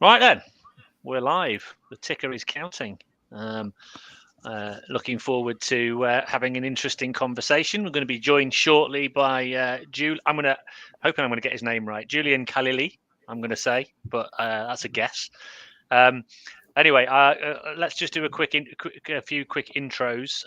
Right then, we're live. The ticker is counting. Looking forward to having an interesting conversation. We're going to be joined shortly by Julian. I'm going to get his name right. Julian Khalili, I'm going to say, but that's a guess. Anyway, let's just do a few quick intros.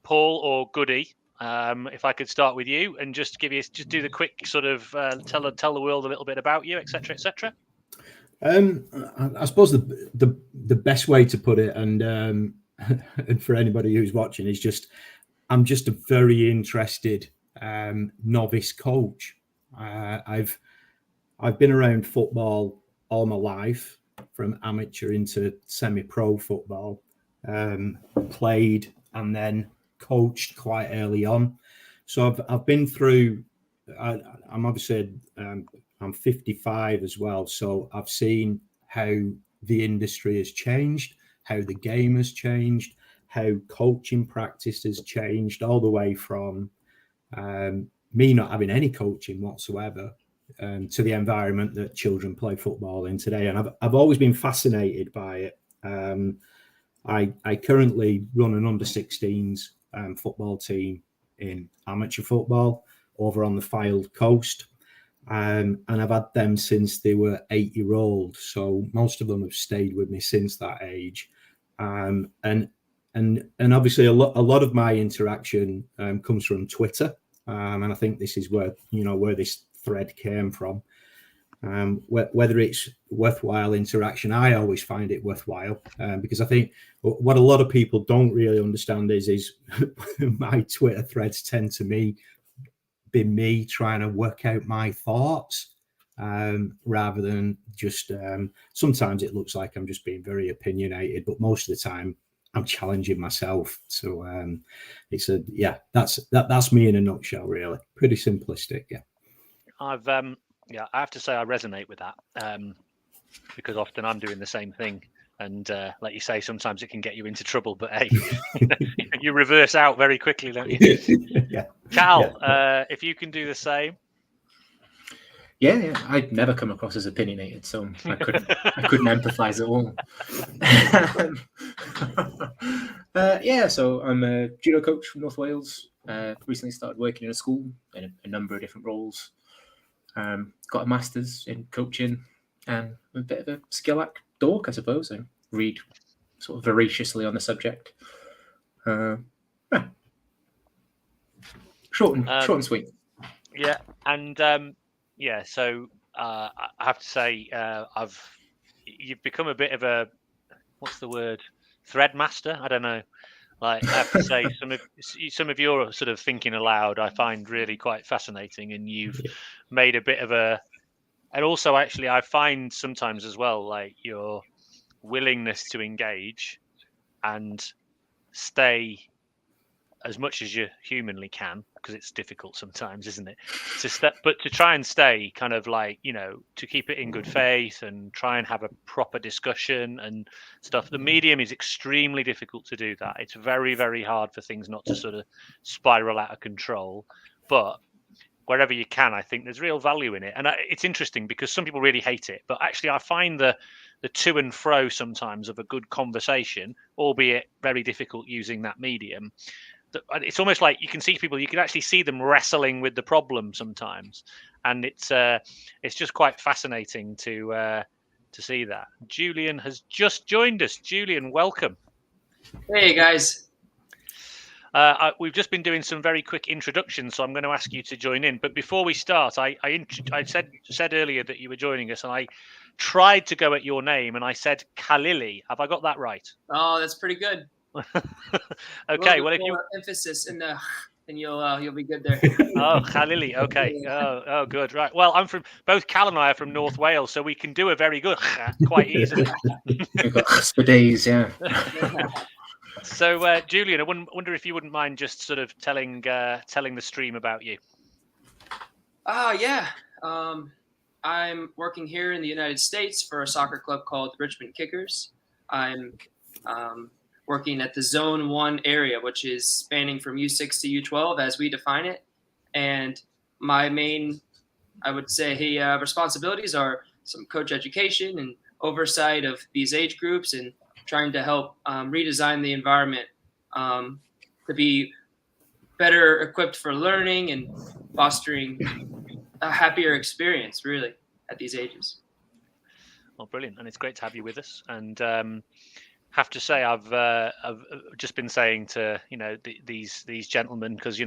Paul or Goody, if I could start with you and just do the quick sort of tell the world a little bit about you, etc., etc. I suppose the best way to put it, and and for anybody who's watching, is I'm just a very interested novice coach. I've been around football all my life, from amateur into semi-pro football. Played and then coached quite early on, so I've been through. I'm obviously I'm 55 as well, so I've seen how the industry has changed, how the game has changed, how coaching practice has changed, all the way from me not having any coaching whatsoever to the environment that children play football in today. And I've always been fascinated by it. I currently run an under-16s football team in amateur football over on the Fylde coast. And I've had them since they were 8-year-old. So most of them have stayed with me since that age. And obviously a lot of my interaction comes from Twitter. And I think this is where this thread came from. Whether it's worthwhile interaction, I always find it worthwhile because I think what a lot of people don't really understand is my Twitter threads tend to be me trying to work out my thoughts rather than just sometimes it looks like I'm just being very opinionated, but most of the time I'm challenging myself. So that's me in a nutshell, really. Pretty simplistic. I have to say I resonate with that because often I'm doing the same thing. And like you say, sometimes it can get you into trouble, but hey, you reverse out very quickly, don't you? Yeah. Cal, if you can do the same. Yeah, I'd never come across as opinionated, so I couldn't empathise at all. So I'm a judo coach from North Wales. Recently started working in a school in a number of different roles. Got a master's in coaching and a bit of a skill dork, I suppose. I read sort of voraciously on the subject. Short and sweet. Yeah, and so I have to say you've become a bit of a, what's the word, thread master? I don't know. Like, I have to say, some of your sort of thinking aloud I find really quite fascinating, and you've made a bit of a, and also actually I find sometimes as well, like your willingness to engage and stay as much as you humanly can, because it's difficult sometimes, isn't it? But to try and stay kind of like, to keep it in good faith and try and have a proper discussion and stuff. The medium is extremely difficult to do that. It's very, very hard for things not to sort of spiral out of control. But wherever you can, I think there's real value in it. And it's interesting because some people really hate it, but actually I find the to and fro sometimes of a good conversation, albeit very difficult using that medium. It's almost like you can actually see them wrestling with the problem sometimes, and it's just quite fascinating to see that. Julian has just joined us. Julian, welcome. Hey guys. We've just been doing some very quick introductions, so I'm going to ask you to join in. But before we start, I said earlier that you were joining us, and I tried to go at your name, and I said Khalili. Have I got that right? Oh, that's pretty good. Okay, well, if you emphasis in the, and you'll be good there. Oh, Khalili. Okay. Oh, good. Right. Well, both Cal and I are from North Wales, so we can do a very good quite easily. We've got for days, yeah. So, Julian, I wonder if you wouldn't mind just sort of telling the stream about you. Yeah. I'm working here in the United States for a soccer club called the Richmond Kickers. I'm working at the Zone 1 area, which is spanning from U6 to U12 as we define it. And my main I would say responsibilities are some coach education and oversight of these age groups and trying to help redesign the environment to be better equipped for learning and fostering a happier experience, really, at these ages. Well, brilliant, and it's great to have you with us. And have to say, I've just been saying to these gentlemen, because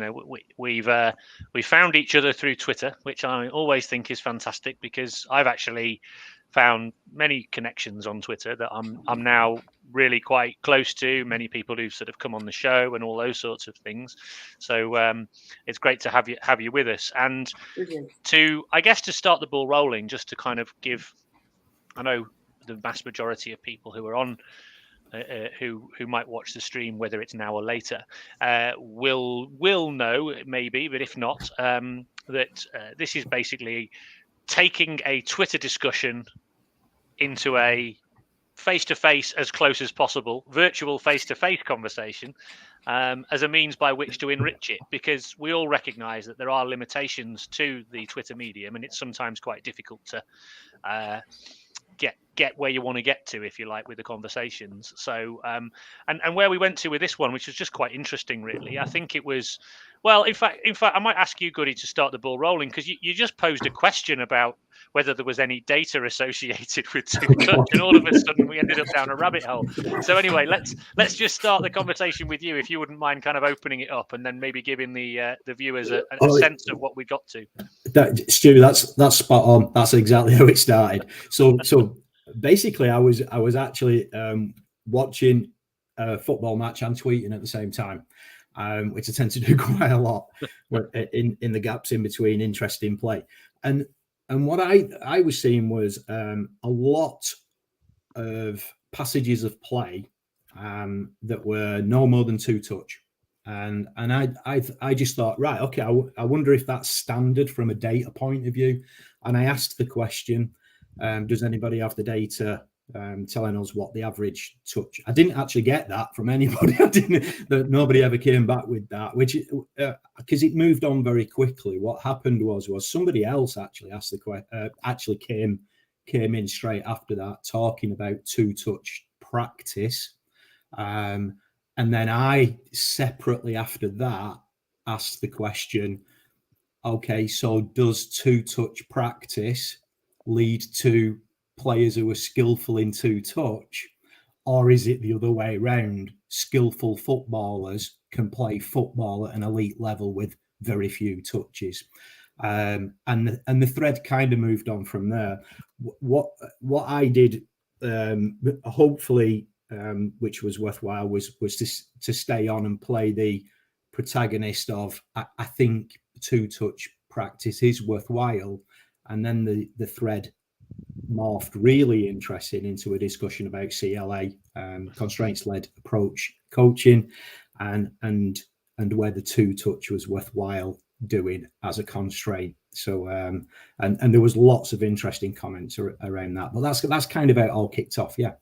we found each other through Twitter, which I always think is fantastic, because I've actually found many connections on Twitter that I'm now really quite close to. Many people who've sort of come on the show and all those sorts of things. So it's great to have you with us. And to start the ball rolling, just to kind of give, I know the vast majority of people who are on, who might watch the stream, whether it's now or later, will know maybe, but if not, that this is basically taking a Twitter discussion into a face-to-face, as close as possible, virtual face-to-face conversation, as a means by which to enrich it, because we all recognize that there are limitations to the Twitter medium, and it's sometimes quite difficult to get where you want to get to, if you like, with the conversations. So and where we went to with this one, which was just quite interesting, really, I think it was, well, in fact I might ask you, Goody, to start the ball rolling, because you just posed a question about whether there was any data associated with TwoTouch, and all of a sudden we ended up down a rabbit hole. So anyway, let's just start the conversation with you, if you wouldn't mind kind of opening it up, and then maybe giving the viewers a sense of what we got to. Stu, that's spot on. That's exactly how it started. So basically, I was actually watching a football match and tweeting at the same time, which I tend to do quite a lot in the gaps in between interesting play. And what I was seeing was a lot of passages of play that were no more than TwoTouch. And I just thought, right, okay, I wonder if that's standard from a data point of view. And I asked the question, does anybody have the data telling us what the average touch? I didn't actually get that from anybody. Nobody ever came back with that, which because it moved on very quickly. What happened was somebody else actually asked the question. Actually came in straight after that, talking about TwoTouch practice. And then I separately after that asked the question, okay, so does TwoTouch practice lead to players who are skillful in TwoTouch, or is it the other way around? Skillful footballers can play football at an elite level with very few touches. And the thread kind of moved on from there. What I did, hopefully, which was worthwhile, was to stay on and play the protagonist of I think TwoTouch practice is worthwhile, and then the thread morphed really interesting into a discussion about CLA, constraints-led approach coaching, and whether TwoTouch was worthwhile doing as a constraint. So and there was lots of interesting comments around that, but that's kind of how it all kicked off. Yeah,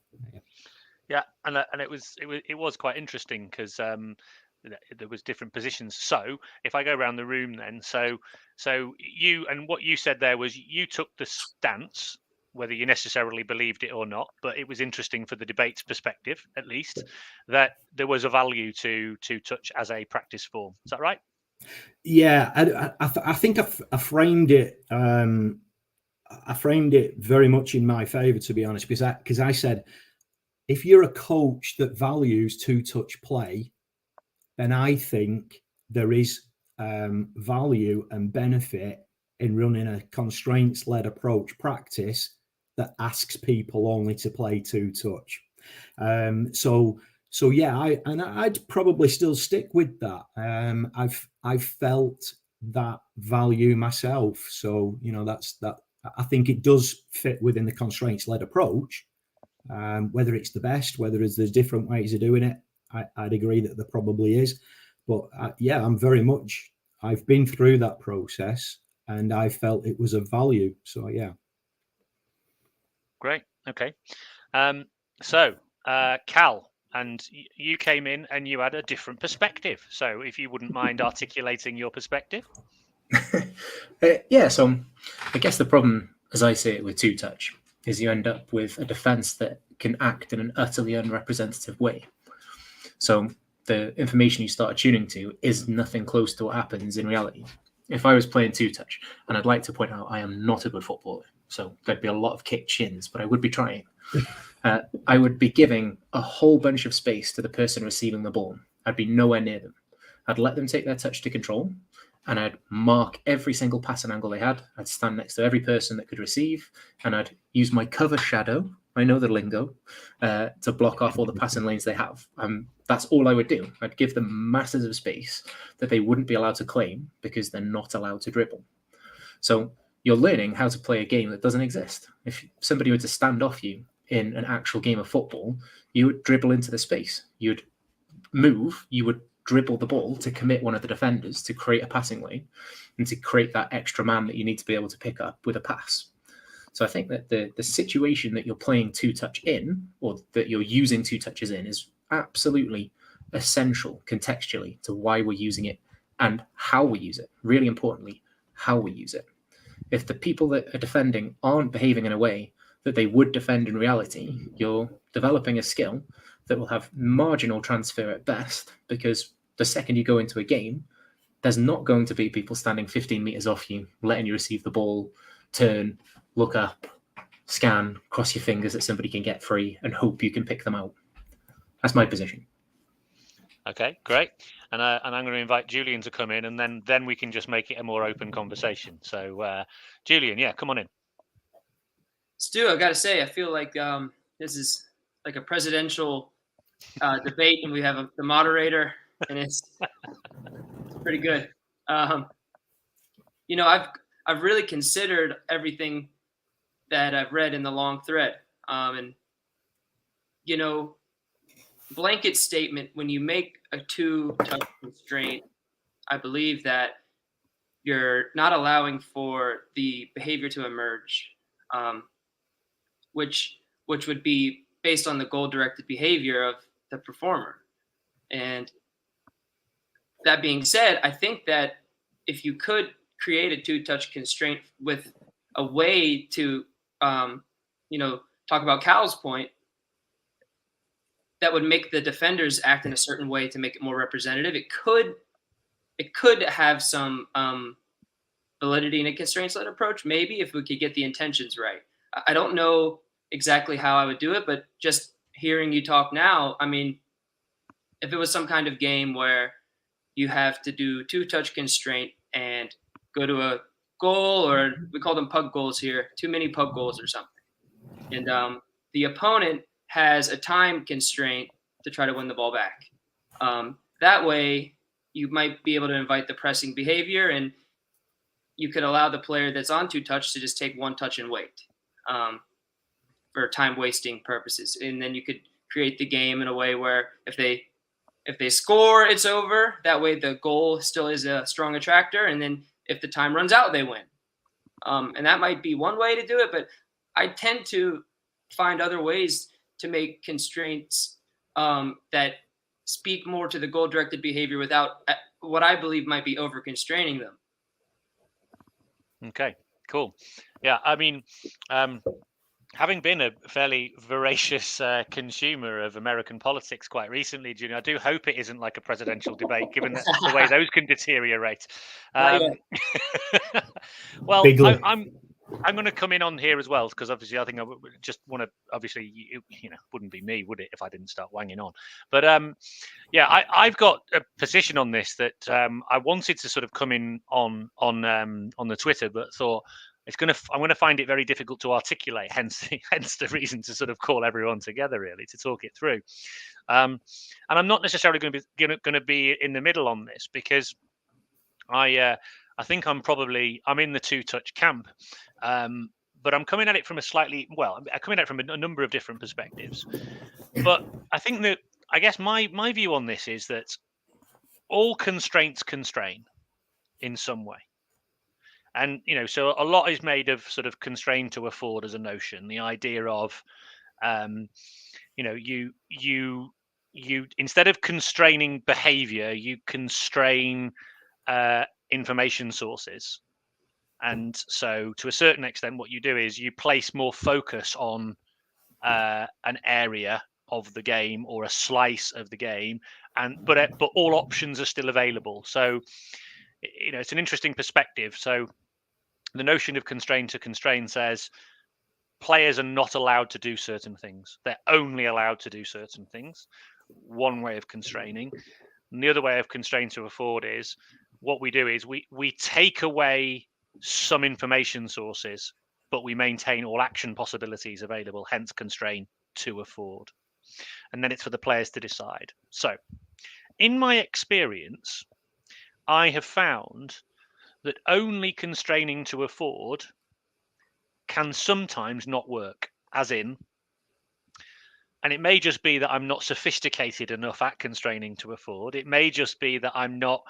and it was quite interesting, because there was different positions. So if I go around the room then, so you, and what you said there was you took the stance, whether you necessarily believed it or not, but it was interesting for the debate's perspective, at least, that there was a value to TwoTouch as a practice form. Is that right? Yeah, I think I framed it. I framed it very much in my favour, to be honest, because I said, if you're a coach that values TwoTouch play, then I think there is value and benefit in running a constraints-led approach practice that asks people only to play TwoTouch. So yeah, I'd probably still stick with that. I've felt that value myself. So that's that. I think it does fit within the constraints-led approach. Whether it's the best, whether there's different ways of doing it, I'd agree that there probably is. But yeah, I've been through that process, and I felt it was of value. So yeah. Great. Okay. So Cal, and you came in and you had a different perspective. So if you wouldn't mind articulating your perspective. Yeah, so I guess the problem, as I see it with two touch, is you end up with a defense that can act in an utterly unrepresentative way. So the information you start tuning to is nothing close to what happens in reality. If I was playing two touch, and I'd like to point out I am not a good footballer, so there'd be a lot of kicked shins, but I would be trying. I would be giving a whole bunch of space to the person receiving the ball. I'd be nowhere near them. I'd let them take their touch to control, and I'd mark every single passing angle they had. I'd stand next to every person that could receive, and I'd use my cover shadow, I know the lingo, to block off all the passing lanes they have. That's all I would do. I'd give them masses of space that they wouldn't be allowed to claim because they're not allowed to dribble. So you're learning how to play a game that doesn't exist. If somebody were to stand off you in an actual game of football, you would dribble into the space. You'd move, you would dribble the ball to commit one of the defenders to create a passing lane and to create that extra man that you need to be able to pick up with a pass. So I think that the situation that you're playing two touch in, or that you're using two touches in, is absolutely essential contextually to why we're using it and how we use it. Really importantly, how we use it. If the people that are defending aren't behaving in a way that they would defend in reality, you're developing a skill that will have marginal transfer at best, because the second you go into a game, there's not going to be people standing 15 meters off you, letting you receive the ball, turn, look up, scan, cross your fingers that somebody can get free and hope you can pick them out. That's my position. Okay, great. And I'm going to invite Julian to come in, and then we can just make it a more open conversation. So, Julian, yeah, come on in. Stu, I got to say, I feel like this is like a presidential debate, and we have the moderator, and it's pretty good. You know, I've really considered everything that I've read in the long thread, and you know, blanket statement, when you make a two-touch constraint, I believe that you're not allowing for the behavior to emerge, which would be based on the goal-directed behavior of the performer. And that being said, I think that if you could create a two-touch constraint with a way to, you know, talk about Cal's point, that would make the defenders act in a certain way to make it more representative. It could have some validity in a constraints-led approach, maybe, if we could get the intentions right. I don't know exactly how I would do it, but just hearing you talk now, I mean, if it was some kind of game where you have to do two-touch constraint and go to a goal, or we call them pug goals here, too many pug goals or something, and the opponent has a time constraint to try to win the ball back. That way, you might be able to invite the pressing behavior, and you could allow the player that's on two touch to just take one touch and wait for time wasting purposes. And then you could create the game in a way where if they score, it's over. That way, the goal still is a strong attractor. And then if the time runs out, they win. And that might be one way to do it, but I tend to find other ways to make constraints that speak more to the goal-directed behavior without what I believe might be over-constraining them. Okay, cool. Yeah, I mean, having been a fairly voracious consumer of American politics quite recently, Junior, I do hope it isn't like a presidential debate, given the way those can deteriorate. Well, I'm going to come in on here as well, because obviously I think I just want to, obviously, you know, wouldn't be me, would it, if I didn't start wanging on? But yeah, I've got a position on this that I wanted to sort of come in on the Twitter, but thought I'm going to find it very difficult to articulate. Hence the reason to sort of call everyone together, really, to talk it through. And I'm not necessarily going to be in the middle on this, because I think I'm in the two-touch camp. But I'm coming at it from I'm coming at it from a number of different perspectives. But I think that, I guess my view on this is that all constraints constrain in some way. And, you know, so a lot is made of sort of constrain to afford as a notion. The idea of, you know, you instead of constraining behavior, you constrain information sources. And so to a certain extent, what you do is you place more focus on an area of the game or a slice of the game, but all options are still available. So, it's an interesting perspective. So the notion of constrain to constrain says players are not allowed to do certain things. They're only allowed to do certain things. One way of constraining. And the other way of constrain to afford is what we do is we take away some information sources, but we maintain all action possibilities available, hence constrain to afford. And then it's for the players to decide. So in my experience, I have found that only constraining to afford can sometimes not work, as in, and it may just be that I'm not sophisticated enough at constraining to afford. It may just be that I'm not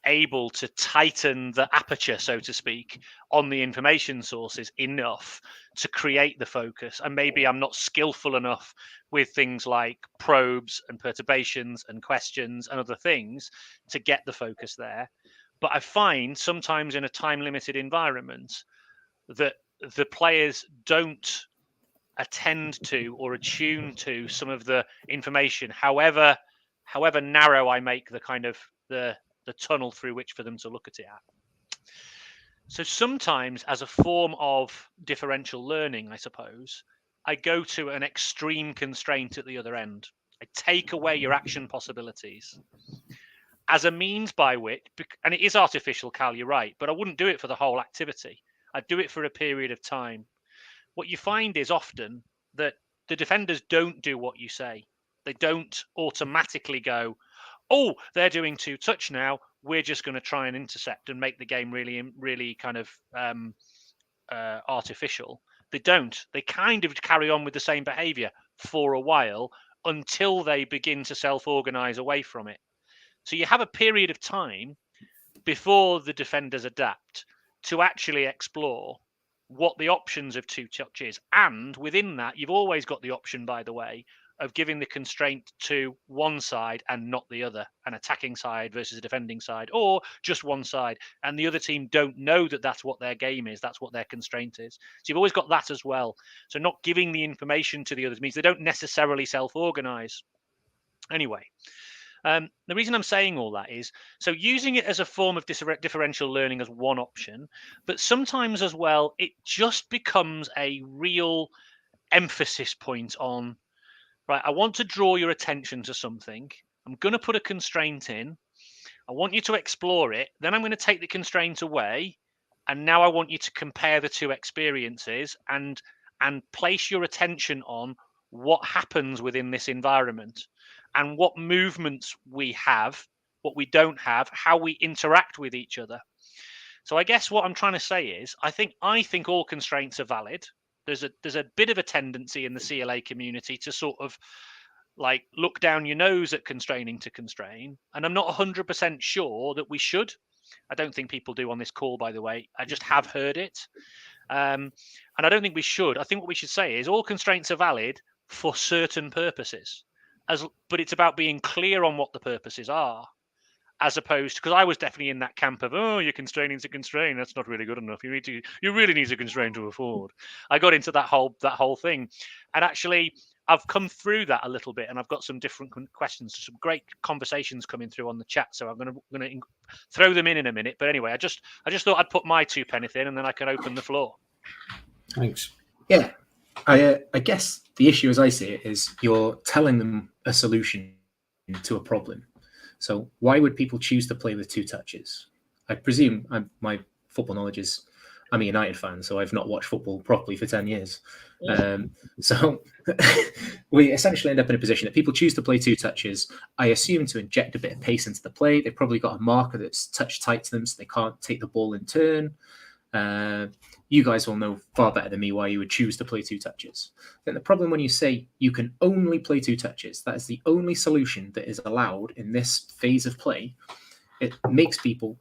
able to tighten the aperture, so to speak, on the information sources enough to create the focus. And maybe I'm not skillful enough with things like probes and perturbations and questions and other things to get the focus there. But I find sometimes in a time-limited environment that the players don't attend to or attune to some of the information, however narrow I make the kind of the tunnel through which for them to look at it at. So sometimes, as a form of differential learning, I suppose, I go to an extreme constraint at the other end. I take away your action possibilities as a means by which, and it is artificial, Cal, you're right, but I wouldn't do it for the whole activity. I'd do it for a period of time. What you find is often that the defenders don't do what you say. They don't automatically go, oh, they're doing 2-touch now, we're just going to try and intercept and make the game really kind of artificial. They don't. They kind of carry on with the same behavior for a while until they begin to self-organize away from it. So you have a period of time before the defenders adapt to actually explore what the options of 2-touch is. And within that, you've always got the option, by the way, of giving the constraint to one side and not the other, an attacking side versus a defending side, or just one side, and the other team don't know that that's what their game is, that's what their constraint is. So you've always got that as well. So not giving the information to the others means they don't necessarily self-organize. Anyway, the reason I'm saying all that is, so using it as a form of differential learning as one option, but sometimes as well, it just becomes a real emphasis point on, right, I want to draw your attention to something. I'm going to put a constraint in. I want you to explore it. Then I'm going to take the constraint away. And now I want you to compare the two experiences and place your attention on what happens within this environment and what movements we have, what we don't have, how we interact with each other. So I guess what I'm trying to say is, I think all constraints are valid. There's a bit of a tendency in the CLA community to sort of like look down your nose at constraining to constrain. And I'm not 100% sure that we should. I don't think people do on this call, by the way. I just have heard it. And I don't think we should. I think what we should say is all constraints are valid for certain purposes, but it's about being clear on what the purposes are, as opposed to, because I was definitely in that camp of, oh, you're constraining to constrain. That's not really good enough. You really need to constrain to afford. I got into that whole thing, and actually, I've come through that a little bit, and I've got some different questions, some great conversations coming through on the chat. So I'm going to throw them in a minute. But anyway, I just thought I'd put my 2 pennies in, and then I can open the floor. Thanks. Yeah, I guess the issue, as I see it, is you're telling them a solution to a problem. So why would people choose to play with 2 touches? I presume my football knowledge is, I'm a United fan, so I've not watched football properly for 10 years. So we essentially end up in a position that people choose to play 2 touches, I assume, to inject a bit of pace into the play. They've probably got a marker that's touch tight to them, so they can't take the ball in turn. You guys will know far better than me why you would choose to play 2 touches. Then the problem when you say you can only play 2 touches, that is the only solution that is allowed in this phase of play, it makes people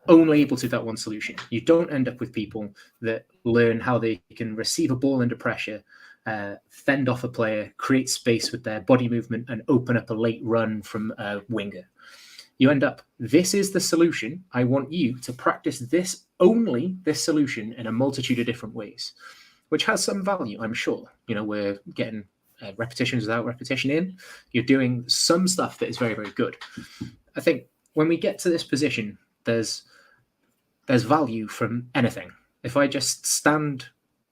only able to do that one solution. You don't end up with people that learn how they can receive a ball under pressure, fend off a player, create space with their body movement, and open up a late run from a winger. You end up, this is the solution. I want you to practice only this solution in a multitude of different ways, which has some value, I'm sure. We're getting repetitions without repetition in. You're doing some stuff that is very, very good. I think when we get to this position, there's value from anything. If I just stand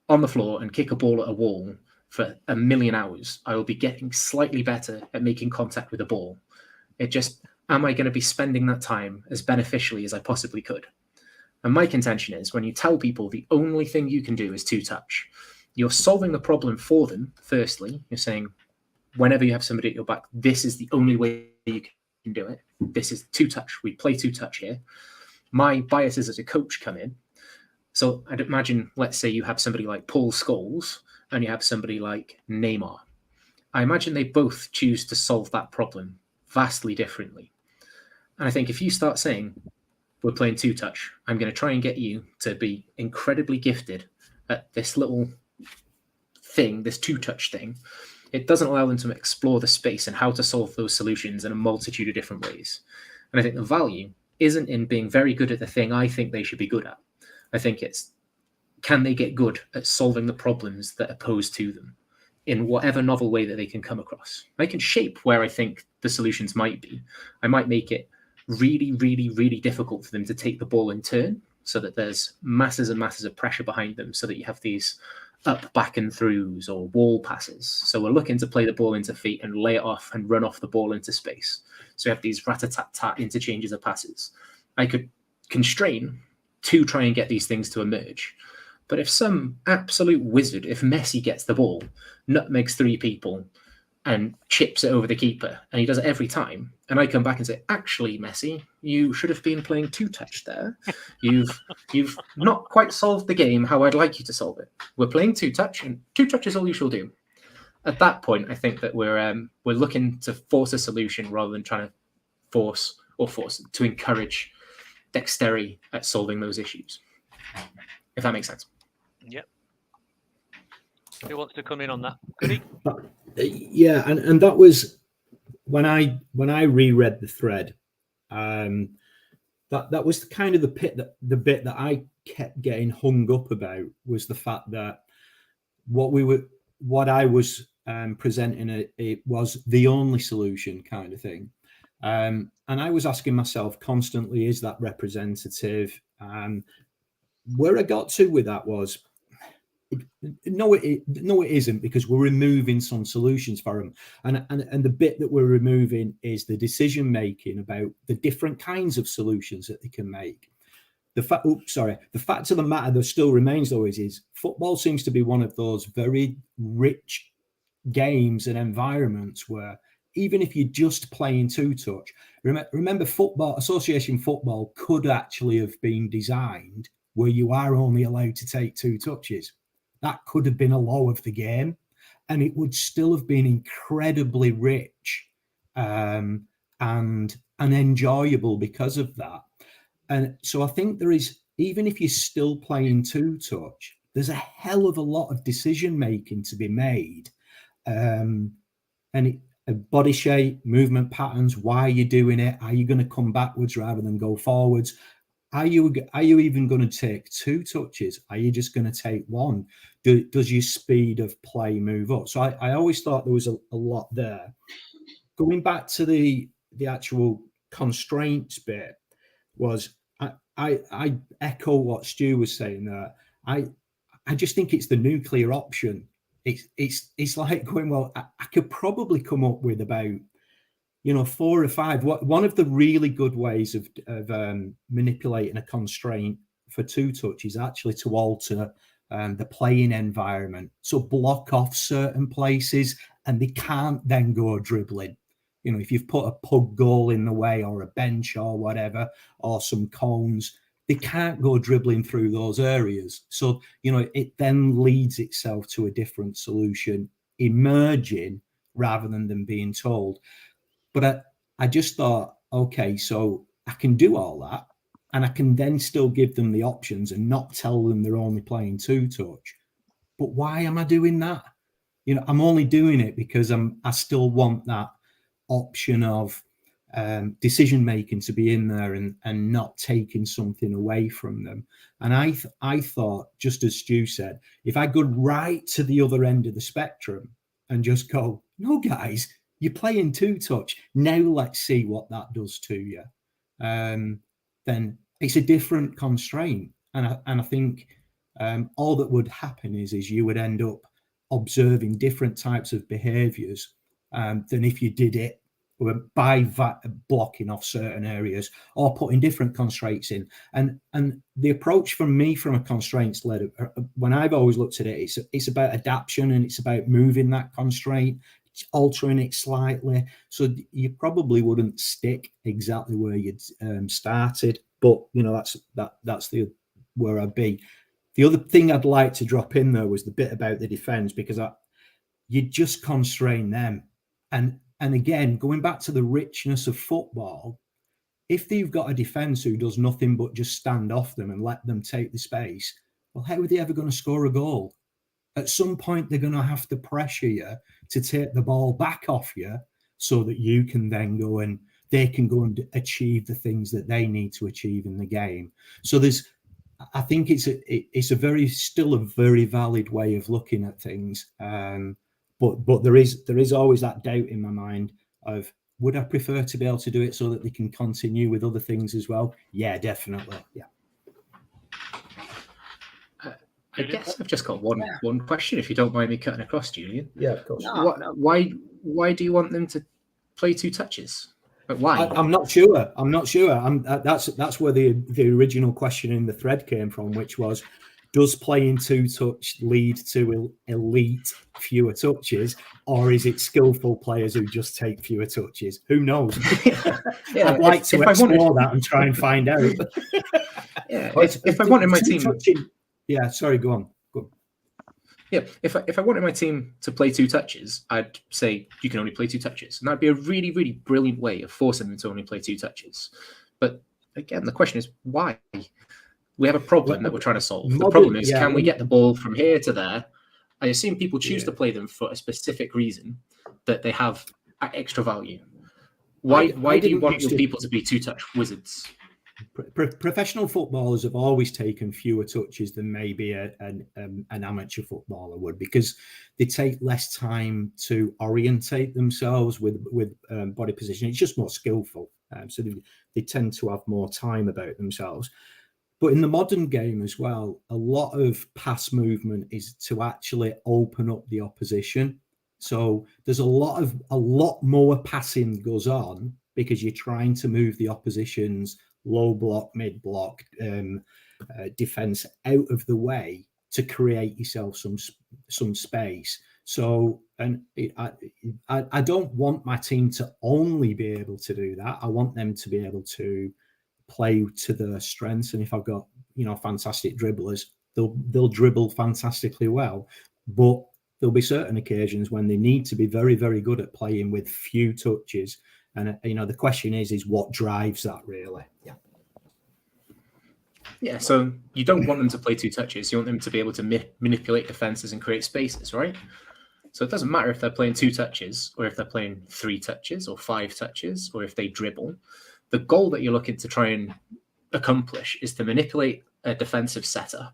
on the floor and kick a ball at a wall for a million hours, I will be getting slightly better at making contact with the ball. Am I going to be spending that time as beneficially as I possibly could? And my contention is, when you tell people the only thing you can do is two-touch, you're solving the problem for them. Firstly, you're saying, whenever you have somebody at your back, this is the only way you can do it. This is two-touch. We play two-touch here. My biases as a coach come in. So I'd imagine, let's say you have somebody like Paul Scholes and you have somebody like Neymar. I imagine they both choose to solve that problem vastly differently. And I think if you start saying, we're playing two-touch, I'm going to try and get you to be incredibly gifted at this little thing, this two-touch thing, it doesn't allow them to explore the space and how to solve those solutions in a multitude of different ways. And I think the value isn't in being very good at the thing I think they should be good at. I think it's, can they get good at solving the problems that are posed to them in whatever novel way that they can come across? I can shape where I think the solutions might be. I might make it really, really, really difficult for them to take the ball in turn, so that there's masses and masses of pressure behind them, so that you have these up, back and throughs or wall passes. So we're looking to play the ball into feet and lay it off and run off the ball into space. So you have these rat-a-tat-tat interchanges of passes. I could constrain to try and get these things to emerge. But if some absolute wizard, if Messi gets the ball, nutmegs 3 people and chips it over the keeper, and he does it every time, and I come back and say, actually, Messi, you should have been playing two-touch there. You've not quite solved the game how I'd like you to solve it. We're playing two-touch, and two-touch is all you shall do. At that point, I think that we're looking to force a solution rather than trying to force to encourage dexterity at solving those issues. If that makes sense. Yep. Who wants to come in on that? Goody? Yeah, and that was when I reread the thread. That was kind of the bit that I kept getting hung up about, was the fact that what I was presenting it was the only solution kind of thing. And I was asking myself constantly, is that representative? Where I got to with that was, no, it isn't, because we're removing some solutions for them, and the bit that we're removing is the decision making about the different kinds of solutions that they can make. The fact of the matter that still remains, though, is football seems to be one of those very rich games and environments where, even if you're just playing two-touch, remember football, association football could actually have been designed where you are only allowed to take 2 touches. That could have been a law of the game, and it would still have been incredibly rich and enjoyable because of that. And so I think there is, even if you're still playing two-touch, there's a hell of a lot of decision making to be made. Body shape, movement patterns, why are you doing it? Are you going to come backwards rather than go forwards? Are you even going to take 2 touches? Are you just going to take 1? Does your speed of play move up? So I always thought there was a lot there. Going back to the actual constraints bit, was I echo what Stu was saying there. I just think it's the nuclear option. It's like going, well, I could probably come up with about 4 or 5. One of the really good ways of manipulating a constraint for 2 touch is actually to alter the playing environment. So block off certain places, and they can't then go dribbling. If you've put a pug goal in the way, or a bench or whatever, or some cones, they can't go dribbling through those areas. So, it then leads itself to a different solution emerging rather than them being told. But I just thought, okay, so I can do all that, and I can then still give them the options and not tell them they're only playing 2 touch. But why am I doing that? I'm only doing it because I still want that option of decision making to be in there and not taking something away from them. And I thought, just as Stu said, if I go right to the other end of the spectrum and just go, no, guys, you're playing 2-touch. Now let's see what that does to you. Then it's a different constraint. And I think all that would happen is you would end up observing different types of behaviors than if you did it by blocking off certain areas or putting different constraints in. And the approach from me from a constraints led, when I've always looked at it, it's about adaptation, and it's about moving that constraint, altering it slightly. So you probably wouldn't stick exactly where you'd started, but that's where I'd be. The other thing I'd like to drop in there was the bit about the defense, because you just constrain them. And again, going back to the richness of football, if you've got a defence who does nothing but just stand off them and let them take the space, well, how are they ever going to score a goal? At some point, they're going to have to pressure you to take the ball back off you so that you can then they can go and achieve the things that they need to achieve in the game. So I think it's still a very valid way of looking at things. But there is always that doubt in my mind of, would I prefer to be able to do it so that they can continue with other things as well? Yeah, definitely. Yeah. I guess I've just got one question, if you don't mind me cutting across, Julian. Yeah, of course. No. Why do you want them to play 2 touches? But why? I'm not sure. That's where the original question in the thread came from, which was, does playing 2-touch lead to elite fewer touches, or is it skillful players who just take fewer touches? Who knows? I'd like to explore that and try and find out. If I wanted my team... Yeah, sorry, go on. Yeah, if I wanted my team to play 2 touches, I'd say you can only play 2 touches. And that'd be a really, really brilliant way of forcing them to only play 2 touches. But again, the question is, why? We have a problem that we're trying to solve. The problem is, can we get the ball from here to there? I assume people choose to play them for a specific reason, that they have extra value. Why do you want your people to be 2-touch wizards? Professional footballers have always taken fewer touches than maybe an amateur footballer would, because they take less time to orientate themselves with body position. It's just more skillful. So they tend to have more time about themselves. But in the modern game as well, a lot of pass movement is to actually open up the opposition. So there's a lot more passing goes on because you're trying to move the opposition's low block, mid block, defense out of the way to create yourself some space. So, and I don't want my team to only be able to do that. I want them to be able to play to their strengths. And if I've got, fantastic dribblers, they'll dribble fantastically well. But there'll be certain occasions when they need to be very, very good at playing with few touches. And, the question is what drives that really? Yeah. Yeah, so you don't want them to play 2 touches. You want them to be able to manipulate defenses and create spaces, right? So it doesn't matter if they're playing 2 touches or if they're playing 3 touches or 5 touches or if they dribble. The goal that you're looking to try and accomplish is to manipulate a defensive setup.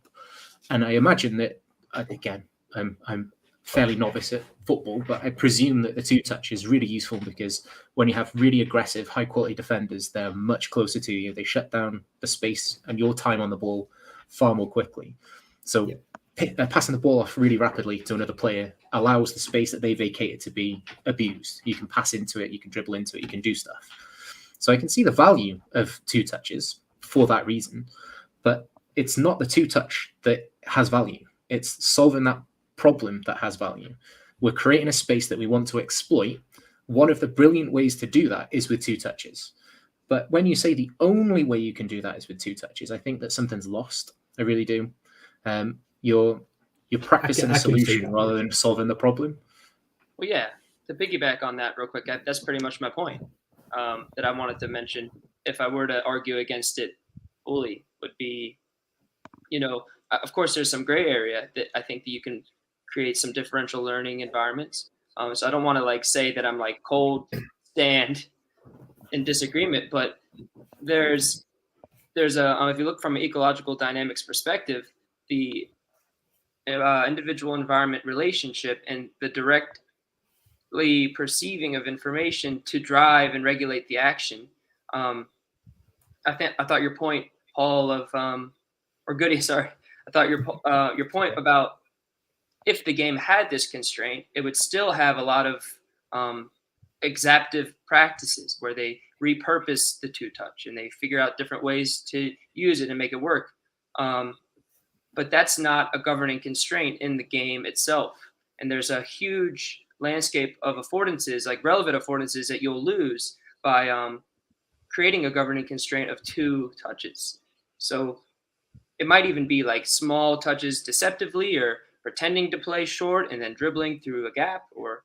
And I imagine that, again, I'm fairly novice at football, but I presume that the 2-touch is really useful because when you have really aggressive, high-quality defenders, they're much closer to you. They shut down the space and your time on the ball far more quickly. So passing the ball off really rapidly to another player allows the space that they vacated to be abused. You can pass into it, you can dribble into it, you can do stuff. So I can see the value of 2 touches for that reason, but it's not the 2-touch that has value. It's solving that problem that has value. We're creating a space that we want to exploit. One of the brilliant ways to do that is with 2 touches. But when you say the only way you can do that is with 2 touches, I think that something's lost. I really do. You're practicing a solution rather than solving the problem. Well, yeah, to piggyback on that real quick, that's pretty much my point that I wanted to mention. If I were to argue against it fully, would be, of course, there's some gray area that I think that you can create some differential learning environments. So I don't want to say that I'm cold stand in disagreement, but there's a if you look from an ecological dynamics perspective, the individual environment relationship and the directly perceiving of information to drive and regulate the action. I thought your point, Paul, of or Goody, sorry. I thought your point about if the game had this constraint, it would still have a lot of exaptive practices where they repurpose the two touch and they figure out different ways to use it and make it work. But that's not a governing constraint in the game itself. And there's a huge landscape of affordances, like relevant affordances, that you'll lose by creating a governing constraint of two touches. So it might even be like small touches deceptively or pretending to play short and then dribbling through a gap. Or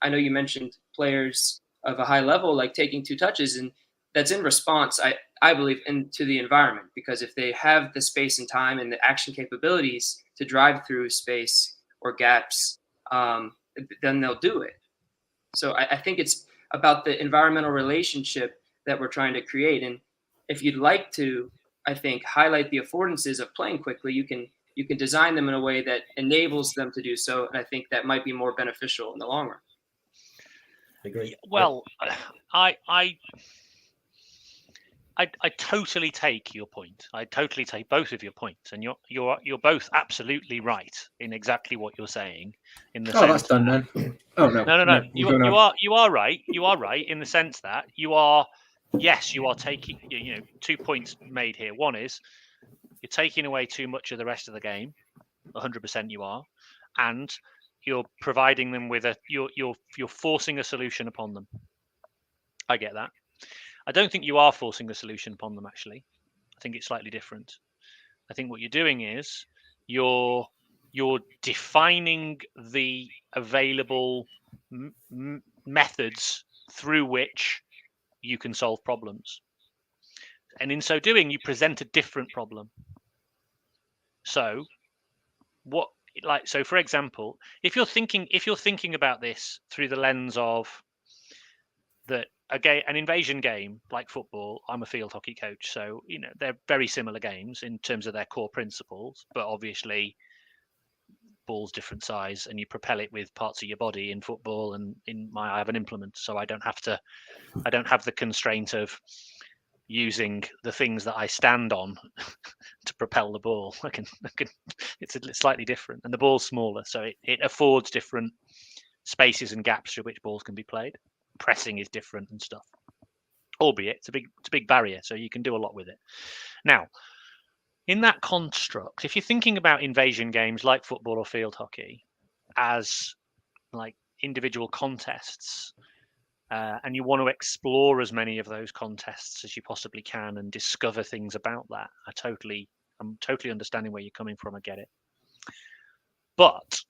I know you mentioned players of a high level like taking two touches, and that's in response, I believe, into the environment, because if they have the space and time and the action capabilities to drive through space or gaps, then they'll do it. So I think it's about the environmental relationship that we're trying to create. And if you'd like to, I think, highlight the affordances of playing quickly, you can design them in a way that enables them to do so. And I think that might be more beneficial in the long run. I agree. Well, I totally take your point. I totally take both of your points, and you're both absolutely right in exactly what you're saying. In the sense that's done then. Oh no. No. You are right. You are right in the sense that you are taking 2 points made here. One is you're taking away too much of the rest of the game. 100% you are, and you're providing them with you're forcing a solution upon them. I get that. I don't think you are forcing a solution upon them, actually. I think it's slightly different. I think what you're doing is you're defining the available methods through which you can solve problems. And in so doing, you present a different problem. So for example, if you're thinking about this through the lens of that, an invasion game like football, I'm a field hockey coach, so they're very similar games in terms of their core principles, but obviously ball's different size and you propel it with parts of your body in football, and I have an implement, so I don't have the constraint of using the things that I stand on to propel the ball. It's slightly different, and the ball's smaller, so it affords different spaces and gaps through which balls can be played. Pressing is different and stuff, albeit it's a big barrier, so you can do a lot with it. Now, in that construct, if you're thinking about invasion games like football or field hockey as like individual contests, and you want to explore as many of those contests as you possibly can and discover things about that, I'm totally understanding where you're coming from. I get it. But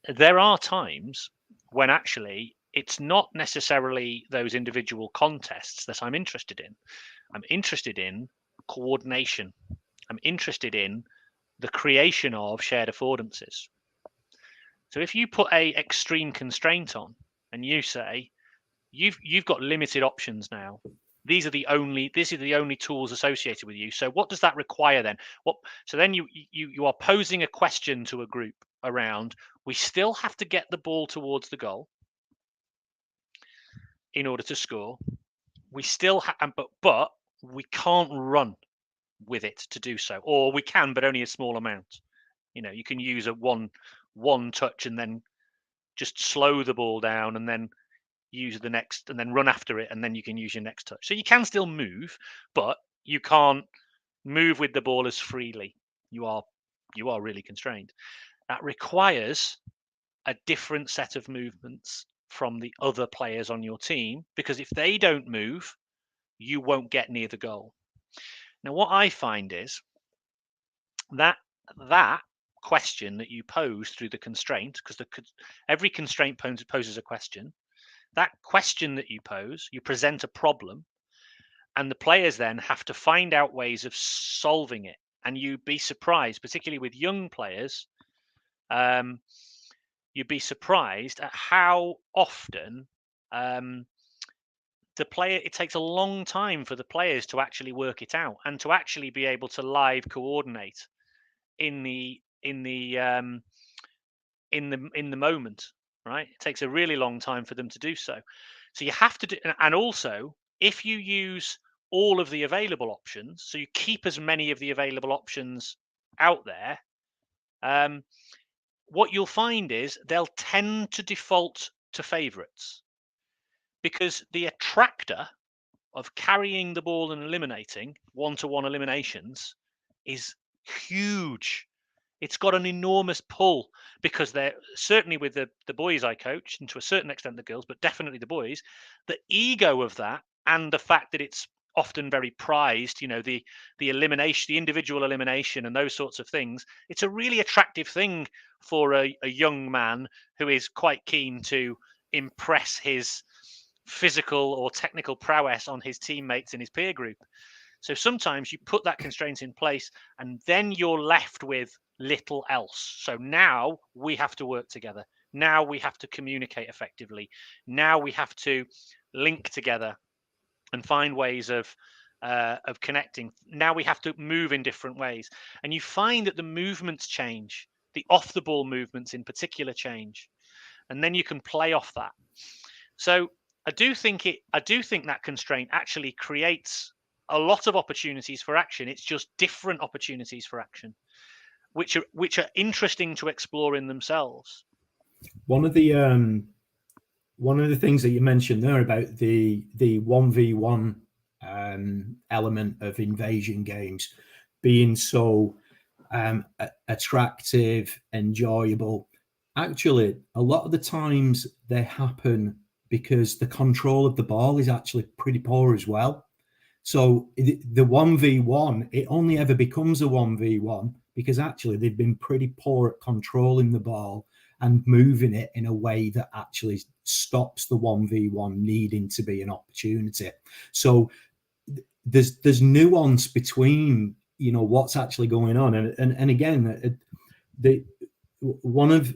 there are times when actually it's not necessarily those individual contests that I'm interested in. I'm interested in coordination. I'm interested in the creation of shared affordances. So if you put a extreme constraint on and you say you've got limited options now, these are the only tools associated with you. So what does that require then? So then you are posing a question to a group around, we still have to get the ball towards the goal in order to score. We still but we can't run with it to do so, or we can, but only a small amount. You can use a one touch and then just slow the ball down and then use the next and then run after it, and then you can use your next touch. So you can still move, but you can't move with the ball as freely. You are really constrained. That requires a different set of movements from the other players on your team, because if they don't move, you won't get near the goal. Now, what I find is that question that you pose through the constraint, because every constraint poses a question. That question that you pose, you present a problem, and the players then have to find out ways of solving it. And you'd be surprised, particularly with young players, you'd be surprised at how often it takes a long time for the players to actually work it out and to actually be able to live coordinate in the moment, right? It takes a really long time for them to do so. So you have to do, and also if you use all of the available options, so you keep as many of the available options out there, what you'll find is they'll tend to default to favorites, because the attractor of carrying the ball and eliminating one-to-one eliminations is huge. It's got an enormous pull, because they're certainly with the boys I coach, and to a certain extent the girls, but definitely the boys, the ego of that and the fact that it's often very prized, the elimination, the individual elimination and those sorts of things. It's a really attractive thing for a young man who is quite keen to impress his physical or technical prowess on his teammates in his peer group. So sometimes you put that constraint in place and then you're left with little else. So now we have to work together. Now we have to communicate effectively. Now we have to link together and find ways of connecting. Now we have to move in different ways. And you find that the movements change, the off the ball movements in particular change. And then you can play off that. So I do think that constraint actually creates a lot of opportunities for action. It's just different opportunities for action, which are interesting to explore in themselves. One of the things that you mentioned there about the 1v1 element of invasion games being so attractive, enjoyable. Actually, a lot of the times they happen because the control of the ball is actually pretty poor as well. So the 1v1, it only ever becomes a 1v1 because actually they've been pretty poor at controlling the ball and moving it in a way that actually stops the 1v1 needing to be an opportunity. So there's nuance between, what's actually going on. And again, one of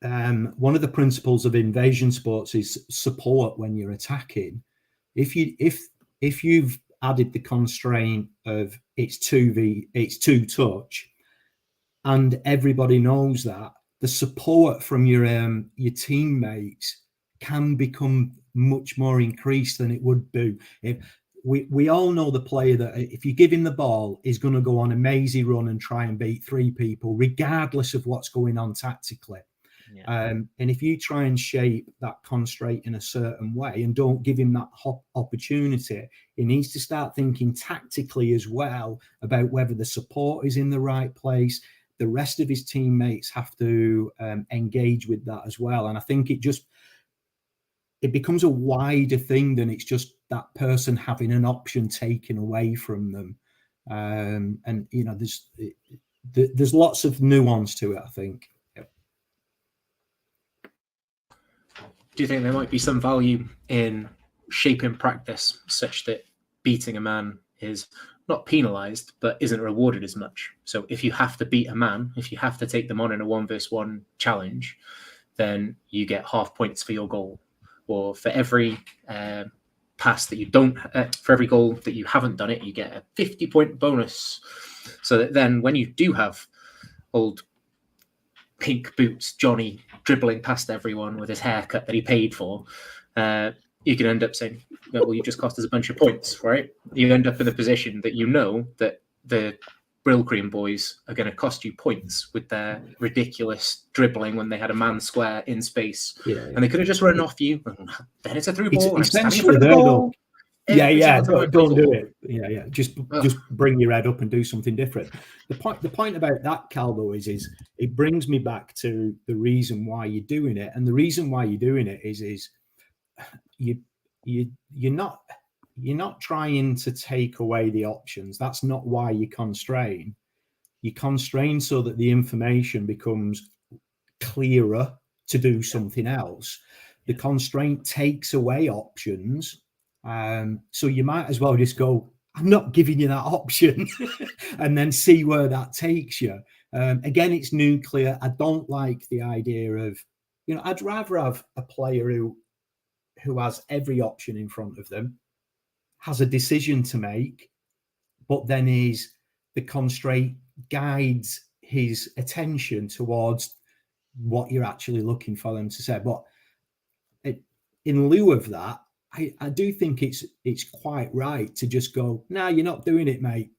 the principles of invasion sports is support when you're attacking. If you've added the constraint of it's two touch, and everybody knows that, the support from your teammates can become much more increased than it would do. If we all know the player that if you give him the ball is going to go on a mazy run and try and beat three people, regardless of what's going on tactically. Yeah. And if you try and shape that constraint in a certain way and don't give him that opportunity, he needs to start thinking tactically as well about whether the support is in the right place. The rest of his teammates have to engage with that as well. And I think it becomes a wider thing than it's just that person having an option taken away from them. And there's lots of nuance to it, I think. Do you think there might be some value in shaping practice such that beating a man is not penalized, but isn't rewarded as much? So if you have to beat a man, if you have to take them on in a 1v1 challenge, then you get half points for your goal. Or for every pass that you don't, for every goal that you haven't done it, you get a 50-point bonus. So that then when you do have old pink boots Johnny dribbling past everyone with his haircut that he paid for, you can end up saying, well, you just cost us a bunch of points, right? You end up in a position that that the Brill Cream boys are going to cost you points with their ridiculous dribbling when they had a man square in space. Yeah. And they could have just run off you. Then it's a through ball. It's essentially there, though. Yeah. Don't do it. Yeah. Just bring your head up and do something different. The point about that, Cal, though, is it brings me back to the reason why you're doing it. And the reason why you're doing it is you're not trying to take away the options. That's not why you constrain. You constrain so that the information becomes clearer to do something else. The constraint takes away options. So you might as well just go, I'm not giving you that option and then see where that takes you. Again, it's nuclear. I don't like the idea of, I'd rather have a player who has every option in front of them, has a decision to make, but then the constraint guides his attention towards what you're actually looking for them to say. But in lieu of that, I do think it's quite right to just go, nah, you're not doing it, mate.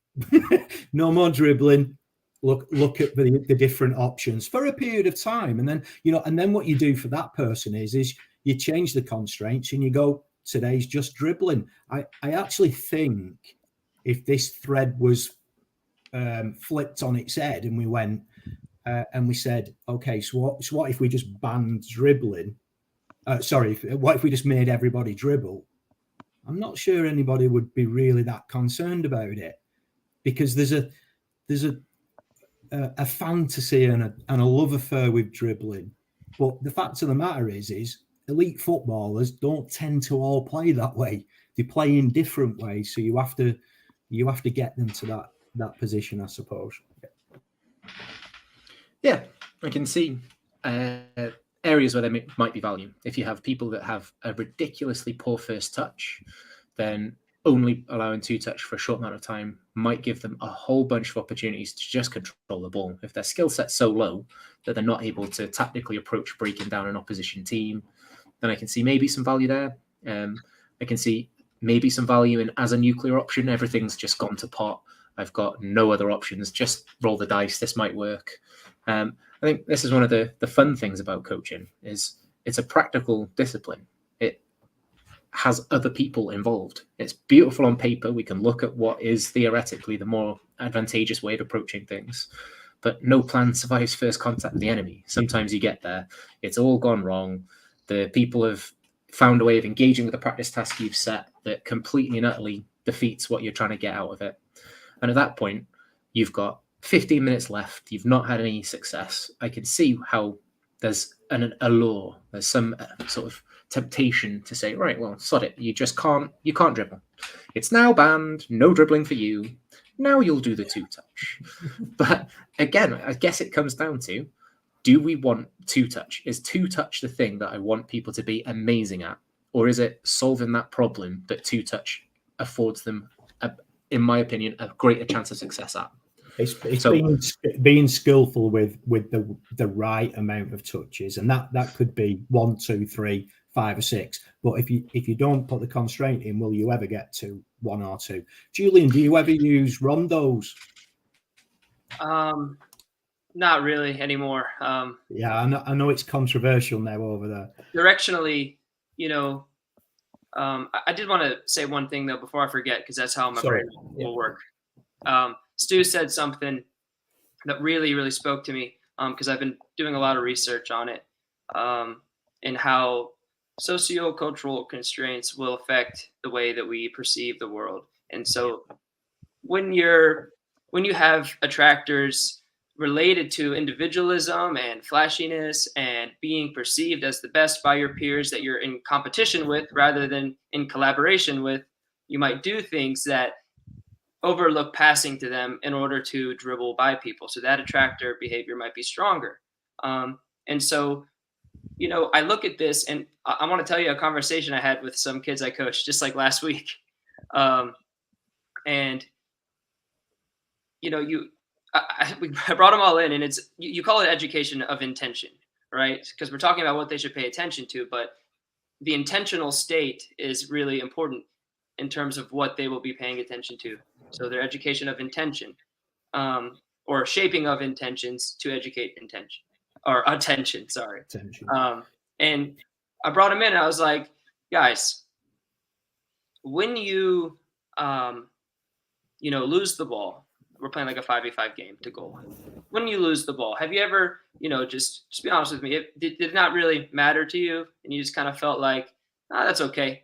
No more dribbling. Look at the different options for a period of time. And then, and then what you do for that person is you change the constraints and you go, today's just dribbling. I actually think if this thread was flipped on its head and we went and we said, okay, so what if we just banned dribbling? What if we just made everybody dribble? I'm not sure anybody would be really that concerned about it, because there's a fantasy and a love affair with dribbling. But the fact of the matter is elite footballers don't tend to all play that way. They play in different ways, so you have to get them to that position, I suppose. Yeah, I can see areas where there might be value. If you have people that have a ridiculously poor first touch, then only allowing 2-touch for a short amount of time might give them a whole bunch of opportunities to just control the ball. If their skill set's so low that they're not able to tactically approach breaking down an opposition team, then I can see maybe some value there. I can see maybe some value in as a nuclear option. Everything's just gone to pot. I've got no other options. Just roll the dice. This might work. I think this is one of the fun things about coaching is it's a practical discipline. It has other people involved. It's beautiful on paper. We can look at what is theoretically the more advantageous way of approaching things, but no plan survives first contact with the enemy. Sometimes you get there, it's all gone wrong. The people have found a way of engaging with the practice task you've set that completely and utterly defeats what you're trying to get out of it. And at that point, you've got 15 minutes left. You've not had any success. I can see how there's an allure. There's some sort of temptation to say, right, well, sod it. You can't dribble. It's now banned. No dribbling for you. Now you'll do the 2-touch. But again, I guess it comes down to, do we want 2-touch? Is 2-touch the thing that I want people to be amazing at? Or is it solving that problem that 2-touch affords them, in my opinion, a greater chance of success at? It's being skillful with the right amount of touches, and that could be 1, 2, 3, 5 or 6. But if you don't put the constraint in, will you ever get to 1 or 2? Julian, do you ever use rondos? Not really anymore. Yeah, I know it's controversial now over there. Directionally, I did want to say one thing though before I forget, because that's how my brain will work. Stu said something that really, really spoke to me, because I've been doing a lot of research on it, and how socio-cultural constraints will affect the way that we perceive the world. And so when you have attractors related to individualism and flashiness and being perceived as the best by your peers that you're in competition with rather than in collaboration with, you might do things that overlook passing to them in order to dribble by people. So that attractor behavior might be stronger. And so, I look at this, and I want to tell you a conversation I had with some kids I coached just like last week. And, I brought them all in, and it's, you call it education of intention, right? Because we're talking about what they should pay attention to, but the intentional state is really important in terms of what they will be paying attention to. So their education of intention, or shaping of intentions to educate intention, or attention, sorry. Attention. And I brought them in, and I was like, guys, when you, lose the ball, we're playing like a 5v5 game to goal. When you lose the ball, have you ever, just be honest with me, did it not really matter to you? And you just kind of felt like, that's okay.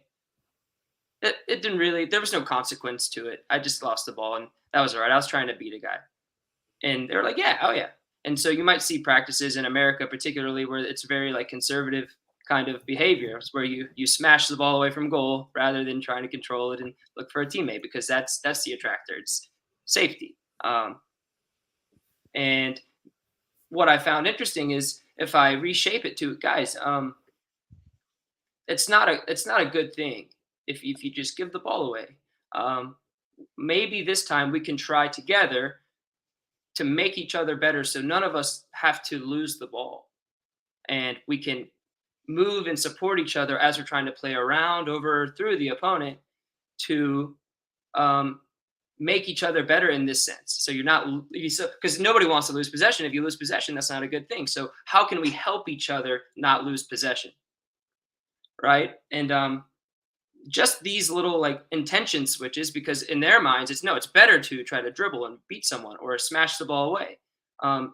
It didn't really, there was no consequence to it. I just lost the ball, and that was all right. I was trying to beat a guy. And they were like, yeah, oh yeah. And so you might see practices in America, particularly, where it's very like conservative kind of behaviors, where you smash the ball away from goal rather than trying to control it and look for a teammate, because that's the attractor. It's safety. And what I found interesting is if I reshape it to, guys, it's not a good thing if you just give the ball away. Maybe this time we can try together to make each other better, so none of us have to lose the ball, and we can move and support each other as we're trying to play around, over, through the opponent to make each other better in this sense. So you're not, because nobody wants to lose possession. If you lose possession, that's not a good thing. So how can we help each other not lose possession? Right. And just these little like intention switches, because in their minds, it's better to try to dribble and beat someone or smash the ball away.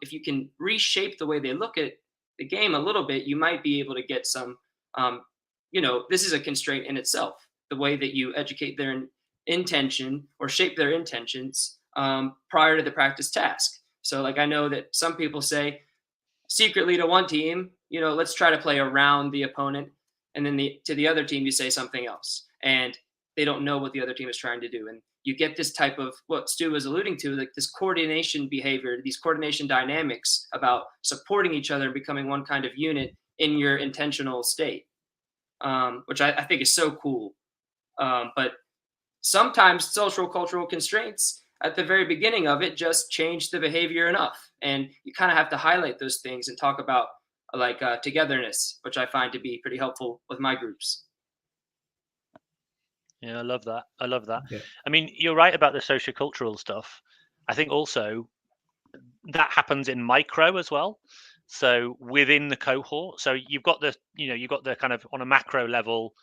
If you can reshape the way they look at the game a little bit, you might be able to get some, this is a constraint in itself, the way that you educate their intention or shape their intentions prior to the practice task. So like, I know that some people say secretly to one team, let's try to play around the opponent. And then to the other team, you say something else, and they don't know what the other team is trying to do. And you get this type of what Stu was alluding to, like this coordination behavior, these coordination dynamics about supporting each other and becoming one kind of unit in your intentional state, which I think is so cool. But sometimes social cultural constraints at the very beginning of it just change the behavior enough. And you kind of have to highlight those things and talk about like togetherness, which I find to be pretty helpful with my groups. Yeah, I love that. Yeah. I mean, you're right about the sociocultural stuff. I think also that happens in micro as well. So within the cohort, so you've got the kind of on a macro level,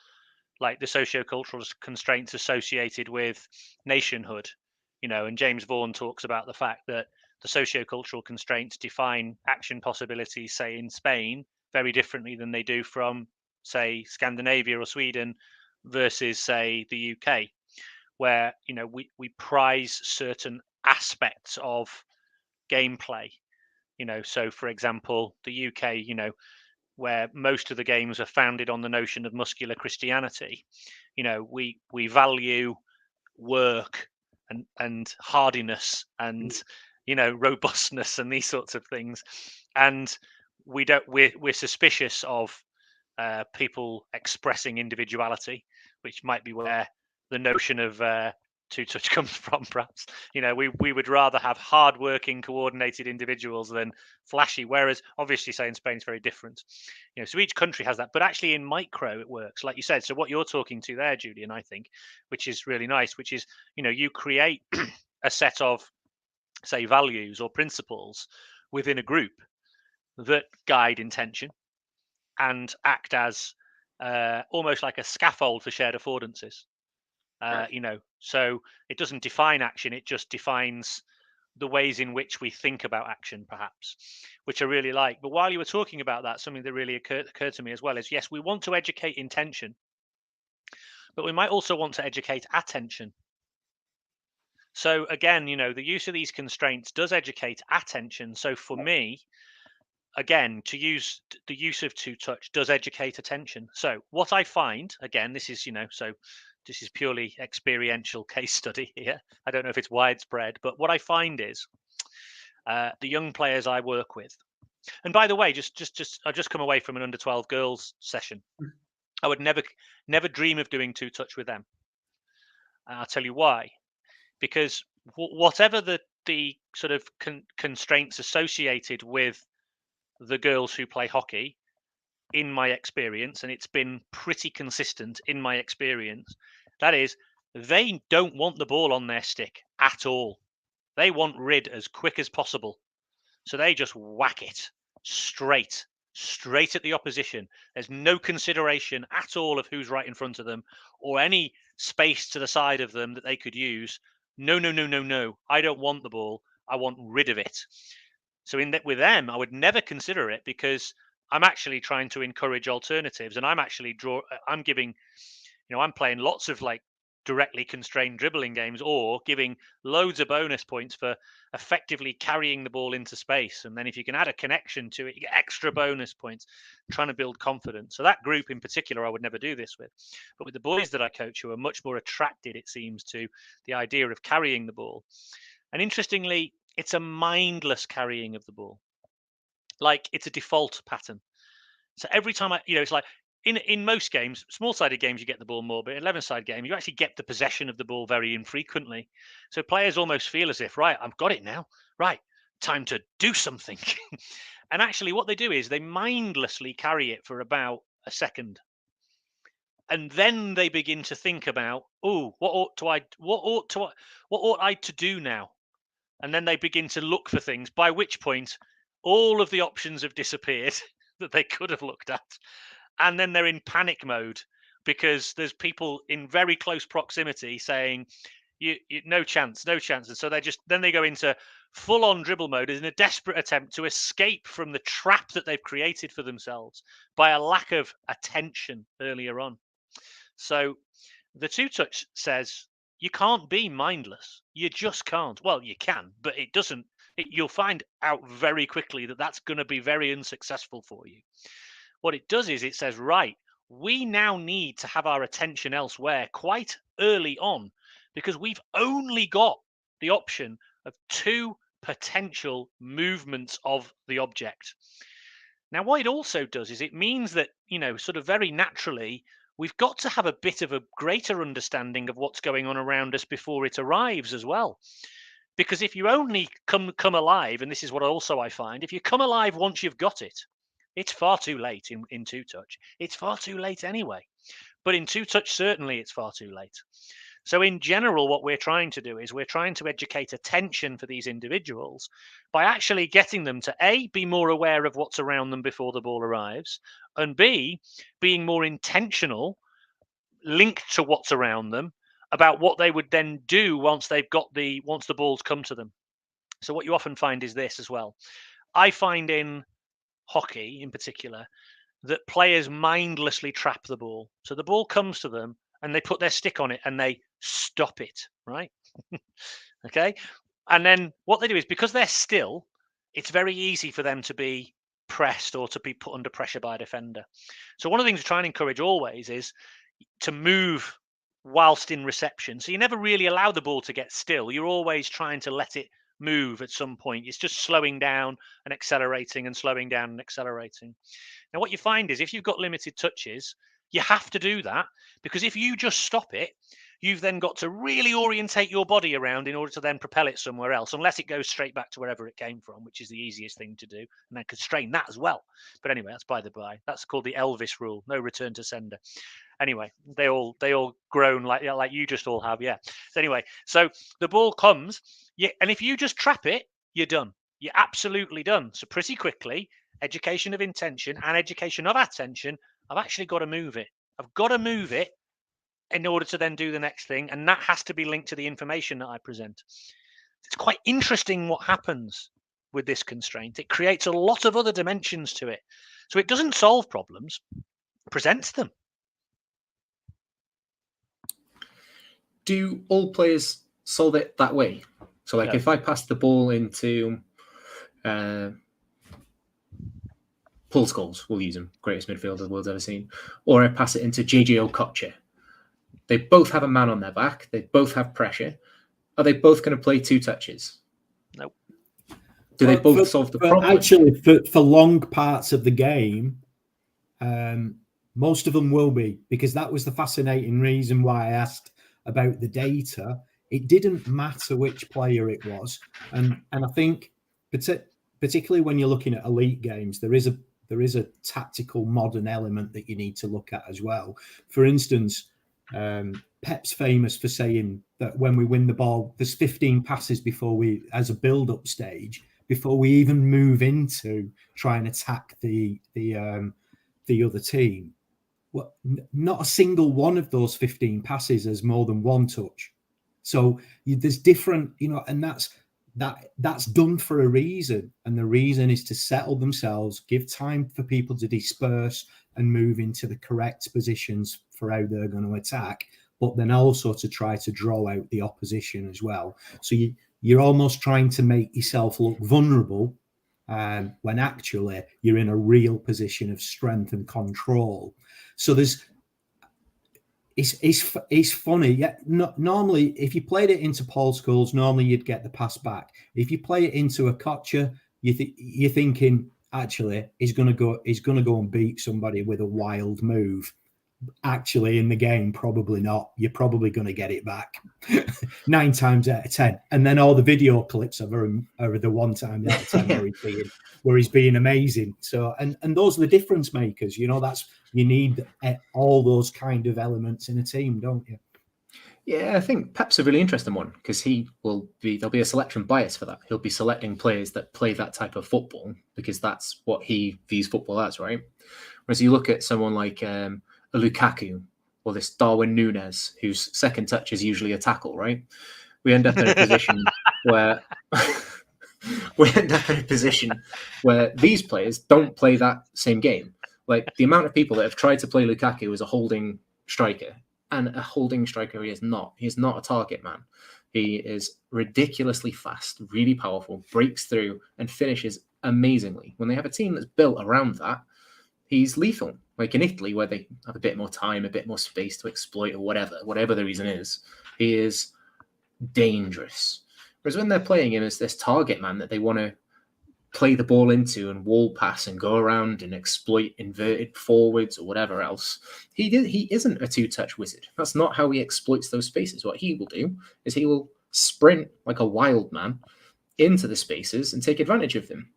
like the sociocultural constraints associated with nationhood, and James Vaughan talks about the fact that the sociocultural constraints define action possibilities, say in Spain, very differently than they do from, say, Scandinavia or Sweden versus, say, the UK, where we prize certain aspects of gameplay. So for example, the UK, where most of the games are founded on the notion of muscular Christianity, we value work and hardiness and robustness and these sorts of things, and we're suspicious of people expressing individuality, which might be where the notion of two touch comes from, perhaps. We would rather have hardworking, coordinated individuals than flashy, whereas obviously, say in Spain, it's very different. So each country has that, but actually in micro it works, like you said. So what you're talking to there, Julian, I think, which is really nice, which is you create a set of, say, values or principles within a group that guide intention and act as almost like a scaffold for shared affordances. Right. So it doesn't define action, it just defines the ways in which we think about action, perhaps, which I really like. But while you were talking about that, something that really occurred to me as well is, yes, we want to educate intention, but we might also want to educate attention. So again, the use of these constraints does educate attention. So for me, again, to use the use of two touch does educate attention. So what I find, again, this is this is purely experiential case study here. I don't know if it's widespread, but what I find is the young players I work with, and by the way, I've just come away from an under 12 girls session. I would never dream of doing two touch with them. I'll tell you why. Because whatever the sort of constraints associated with the girls who play hockey, in my experience, and it's been pretty consistent in my experience, that is, they don't want the ball on their stick at all. They want rid as quick as possible. So they just whack it straight at the opposition. There's no consideration at all of who's right in front of them or any space to the side of them that they could use. No. I don't want the ball. I want rid of it. So with them, I would never consider it, because I'm actually trying to encourage alternatives, and I'm giving, I'm playing lots of like directly constrained dribbling games, or giving loads of bonus points for effectively carrying the ball into space. And then if you can add a connection to it, you get extra bonus points, trying to build confidence. So that group in particular, I would never do this with. But with the boys that I coach, who are much more attracted, it seems, to the idea of carrying the ball. And interestingly, it's a mindless carrying of the ball. Like, it's a default pattern. So every time it's like, in most games, small-sided games, you get the ball more, but 11-side game, you actually get the possession of the ball very infrequently. So players almost feel as if, right, I've got it now. Right, time to do something. And actually what they do is they mindlessly carry it for about a second. And then they begin to think about, oh, what ought I to do now? And then they begin to look for things, by which point all of the options have disappeared that they could have looked at. And then they're in panic mode because there's people in very close proximity saying, you no chance. And so then they go into full-on dribble mode in a desperate attempt to escape from the trap that they've created for themselves by a lack of attention earlier on. So the two-touch says you can't be mindless. You just can't. Well, you can, but it doesn't. You'll find out very quickly that that's going to be very unsuccessful for you. What it does is it says, right, we now need to have our attention elsewhere quite early on because we've only got the option of 2 potential movements of the object. Now, what it also does is it means that, sort of very naturally, we've got to have a bit of a greater understanding of what's going on around us before it arrives as well. Because if you only come alive, and this is what also I find, if you come alive once you've got it, it's far too late in two-touch. It's far too late anyway. But in two-touch, certainly it's far too late. So in general, what we're trying to do is we're trying to educate attention for these individuals by actually getting them to A, be more aware of what's around them before the ball arrives, and B, being more intentional, linked to what's around them, about what they would then do once the balls come to them. So what you often find is this as well. I find in hockey in particular that players mindlessly trap the ball. So the ball comes to them and they put their stick on it and they stop it, right? Okay. And then what they do is, because they're still, it's very easy for them to be pressed or to be put under pressure by a defender. So one of the things we try and encourage always is to move whilst in reception. So you never really allow the ball to get still. You're always trying to let it move at some point. It's just slowing down and accelerating and slowing down and accelerating. Now, what you find is if you've got limited touches, you have to do that, because if you just stop it, you've then got to really orientate your body around in order to then propel it somewhere else, unless it goes straight back to wherever it came from, which is the easiest thing to do, and then constrain that as well. But anyway, that's by the by. That's called the Elvis rule: no return to sender. Anyway, they all groan like you just all have, yeah. So anyway, so the ball comes, and if you just trap it, you're done. You're absolutely done. So pretty quickly, education of intention and education of attention, I've actually got to move it. I've got to move it in order to then do the next thing, and that has to be linked to the information that I present. It's quite interesting what happens with this constraint. It creates a lot of other dimensions to it. So it doesn't solve problems, it presents them. Do all players solve it that way? So, like, No. if I pass the ball into Paul Scholes, we'll use him, greatest midfielder the world's ever seen, or I pass it into JJ Okocha, they both have a man on their back, they both have pressure. Are they both going to play 2 touches? Nope. Do they both solve the problem? Actually, for long parts of the game, most of them will be, because that was the fascinating reason why I asked about the data. It didn't matter which player it was, and I think particularly when you're looking at elite games, there is a tactical modern element that you need to look at as well. For instance, Pep's famous for saying that when we win the ball, there's 15 passes as a build-up stage before we even move into try and attack the other team. Well, not a single one of those 15 passes has more than 1 touch. So there's different, and that's done for a reason. And the reason is to settle themselves, give time for people to disperse and move into the correct positions for how they're going to attack, but then also to try to draw out the opposition as well. So you're almost trying to make yourself look vulnerable when actually you're in a real position of strength and control. So it's funny. Yeah, normally, if you played it into Paul Scholes, normally you'd get the pass back. If you play it into Okocha, you're thinking, actually he's going to go and beat somebody with a wild move. Actually, in the game, probably not. You're probably going to get it back 9 times out of 10, and then all the video clips of him are the 1 time out of 10 where he's being amazing. So, and those are the difference makers. That's you need all those kind of elements in a team, don't you? Yeah, I think Pep's a really interesting one because there'll be a selection bias for that. He'll be selecting players that play that type of football because that's what he views football as, right? Whereas you look at someone like a Lukaku or this Darwin Núñez, whose second touch is usually a tackle, right? We end up in a position where these players don't play that same game. Like the amount of people that have tried to play Lukaku as a holding striker, and a holding striker he is not. He is not a target man. He is ridiculously fast, really powerful, breaks through and finishes amazingly. When they have a team that's built around that, he's lethal. Like in Italy, where they have a bit more time, a bit more space to exploit or whatever the reason is, he is dangerous. Whereas when they're playing him as this target man that they want to play the ball into and wall pass and go around and exploit inverted forwards or whatever else, he isn't a two-touch wizard. That's not how he exploits those spaces. What he will do is he will sprint like a wild man into the spaces and take advantage of them.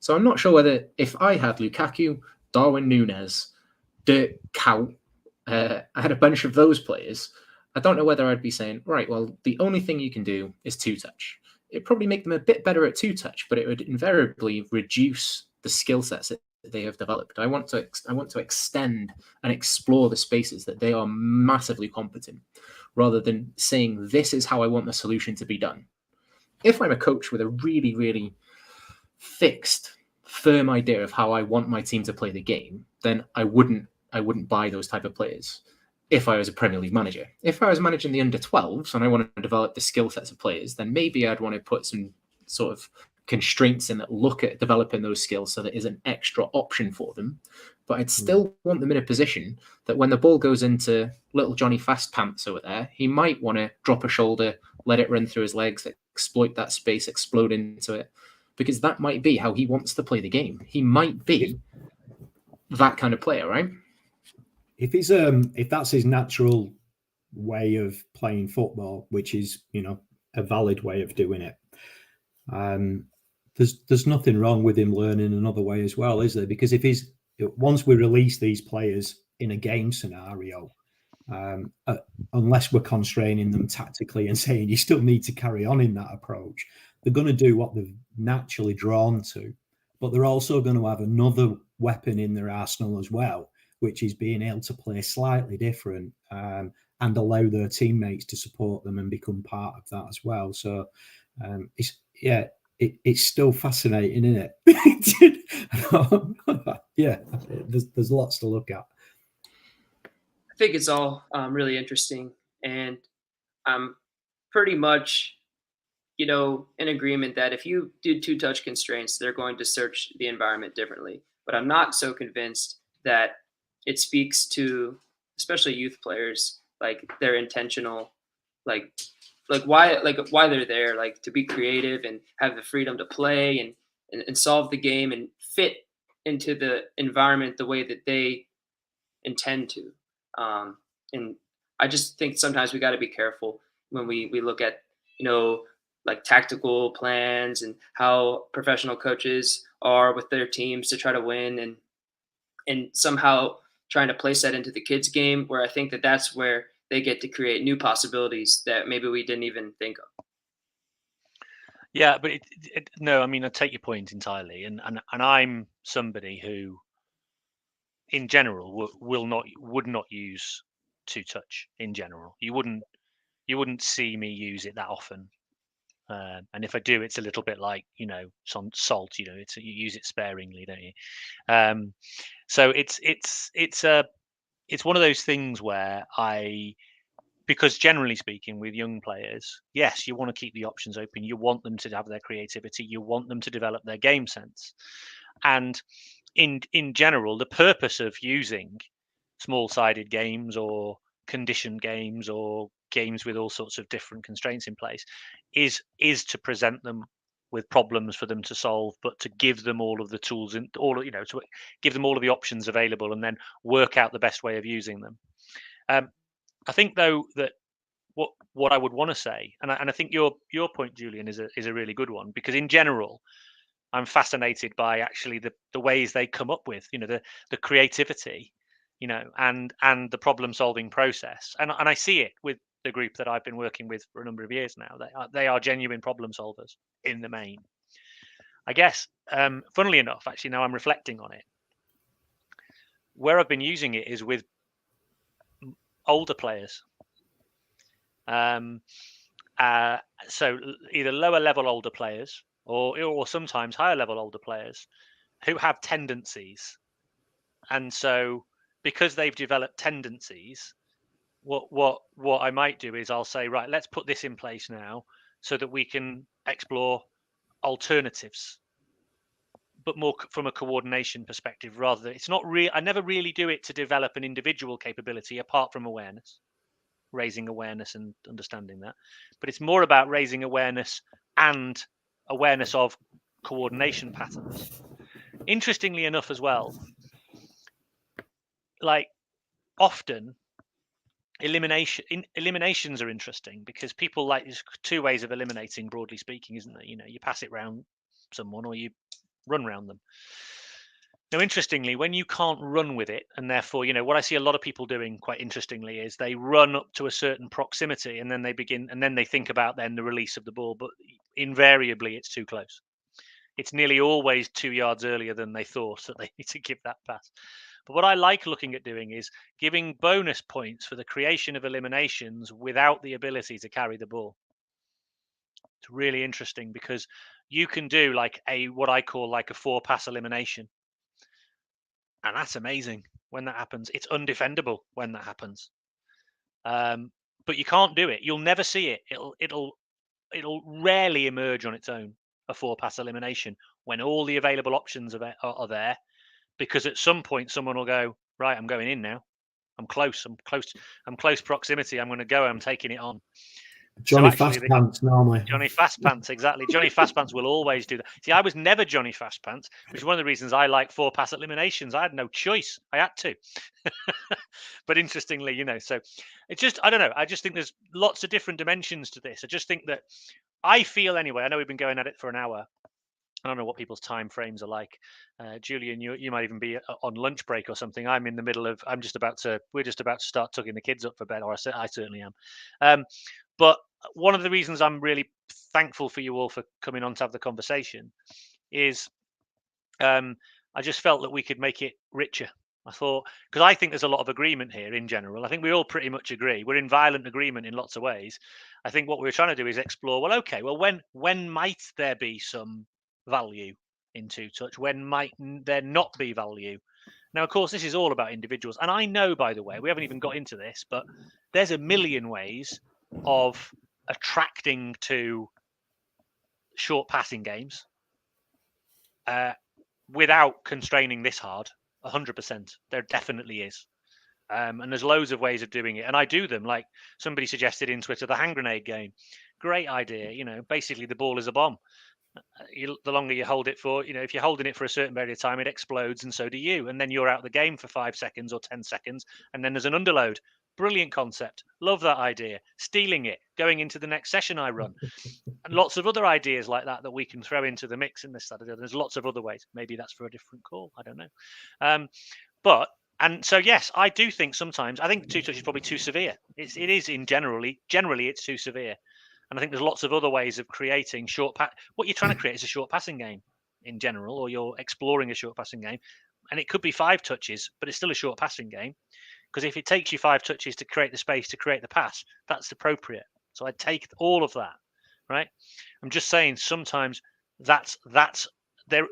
So I'm not sure whether if I had Lukaku, Darwin Núñez, Dirk Kuyt, I had a bunch of those players, I don't know whether I'd be saying, right, well, the only thing you can do is two-touch. It'd probably make them a bit better at two-touch, but it would invariably reduce the skill sets that they have developed. I want to extend and explore the spaces that they are massively competent, rather than saying this is how I want the solution to be done. If I'm a coach with a really, really fixed, firm idea of how I want my team to play the game, then I wouldn't buy those type of players. If I was a Premier League manager. If I was managing the under-12s and I wanted to develop the skill sets of players, then maybe I'd want to put some sort of constraints in that look at developing those skills so that is an extra option for them. But I'd still want them in a position that when the ball goes into little Johnny Fast Pants over there, he might want to drop a shoulder, let it run through his legs, exploit that space, explode into it, because that might be how he wants to play the game. He might be that kind of player, right? If that's his natural way of playing football, which is a valid way of doing it, there's nothing wrong with him learning another way as well, is there? Because once we release these players in a game scenario, unless we're constraining them tactically and saying you still need to carry on in that approach, they're going to do what they're naturally drawn to, but they're also going to have another weapon in their arsenal as well, which is being able to play slightly different and allow their teammates to support them and become part of that as well. So it's still fascinating, isn't it? Yeah, there's lots to look at. I think it's all really interesting, and I'm pretty much, in agreement that if you do two-touch constraints, they're going to search the environment differently. But I'm not so convinced that it speaks to, especially youth players, like their intentional, like why they're there, like to be creative and have the freedom to play and solve the game and fit into the environment the way that they intend to. And I just think sometimes we got to be careful when we look at, like tactical plans and how professional coaches are with their teams to try to win and somehow trying to place that into the kids' game, where I think that that's where they get to create new possibilities that maybe we didn't even think of. Yeah, but no, I mean, I take your point entirely, and I'm somebody who, in general, would not use two-touch in general. You wouldn't see me use it that often, and if I do, it's a little bit like some salt. You use it sparingly, don't you? So it's one of those things where because generally speaking, with young players, yes, you want to keep the options open. You want them to have their creativity. You want them to develop their game sense. And in general, the purpose of using small-sided games or conditioned games or games with all sorts of different constraints in place is to present them with problems for them to solve, but to give them all of the tools and to give them all of the options available, and then work out the best way of using them. I think though that what I would want to say, and I think your point, Julian, is a really good one, because in general, I'm fascinated by actually the ways they come up with, the creativity, and the problem solving process, and I see it with the group that I've been working with for a number of years now. They are genuine problem solvers in the main. I guess, funnily enough, actually, now I'm reflecting on it, where I've been using it is with older players. So either lower level older players or sometimes higher level older players who have tendencies. And so because they've developed tendencies, what I might do is I'll say, right, let's put this in place now so that we can explore alternatives, but more from a coordination perspective, rather than, it's not real. I never really do it to develop an individual capability apart from awareness, raising awareness and understanding that, but it's more about raising awareness and awareness of coordination patterns. Interestingly enough as well, like often eliminations are interesting, because people like, there's two ways of eliminating, broadly speaking, isn't there? You pass it round someone or you run round them. Now, interestingly, when you can't run with it, and therefore, what I see a lot of people doing quite interestingly is they run up to a certain proximity and then they think about then the release of the ball, but invariably it's too close. It's nearly always 2 yards earlier than they thought that they need to give that pass. But what I like looking at doing is giving bonus points for the creation of eliminations without the ability to carry the ball. It's really interesting, because you can do like what I call like a 4-pass elimination. And that's amazing when that happens. It's undefendable when that happens. But you can't do it. You'll never see it. It'll rarely emerge on its own, a 4-pass elimination, when all the available options are there. Because at some point someone will go, right, I'm going in now. I'm close proximity. I'm going to go. I'm taking it on. Johnny Fastpants normally. Johnny Fastpants, exactly. Johnny Fastpants will always do that. See, I was never Johnny Fastpants, which is one of the reasons I like 4-pass eliminations. I had no choice. I had to. But interestingly, so it's just, I don't know. I just think there's lots of different dimensions to this. I just think that I feel anyway, I know we've been going at it for an hour. I don't know what people's time frames are like. Julian, you might even be on lunch break or something. I'm in the middle of, we're just about to start tucking the kids up for bed, or I certainly am. But one of the reasons I'm really thankful for you all for coming on to have the conversation is I just felt that we could make it richer. I thought, because I think there's a lot of agreement here in general. I think we all pretty much agree. We're in violent agreement in lots of ways. I think what we're trying to do is explore, well, okay, well, when might there be some value in two-touch? When might there not be value? Now, of course, this is all about individuals. And I know, by the way, we haven't even got into this, but there's a million ways of attracting to short passing games without constraining this hard. 100%. There definitely is. And there's loads of ways of doing it. And I do them, like somebody suggested in Twitter, the hand grenade game. Great idea. Basically the ball is a bomb. The longer you hold it for, if you're holding it for a certain period of time, it explodes, and so do you. And then you're out of the game for 5 seconds or 10 seconds. And then there's an underload. Brilliant concept. Love that idea. Stealing it, going into the next session I run. And lots of other ideas like that we can throw into the mix in this Saturday. There's lots of other ways. Maybe that's for a different call. I don't know. And so, yes, I do think sometimes, I think two-touch is probably too severe. It is generally it's too severe. And I think there's lots of other ways of creating short pass. What you're trying to create is a short passing game in general, or you're exploring a short passing game. And it could be 5 touches, but it's still a short passing game. Because if it takes you 5 touches to create the space to create the pass, that's appropriate. So I'd take all of that, right? I'm just saying sometimes that's there.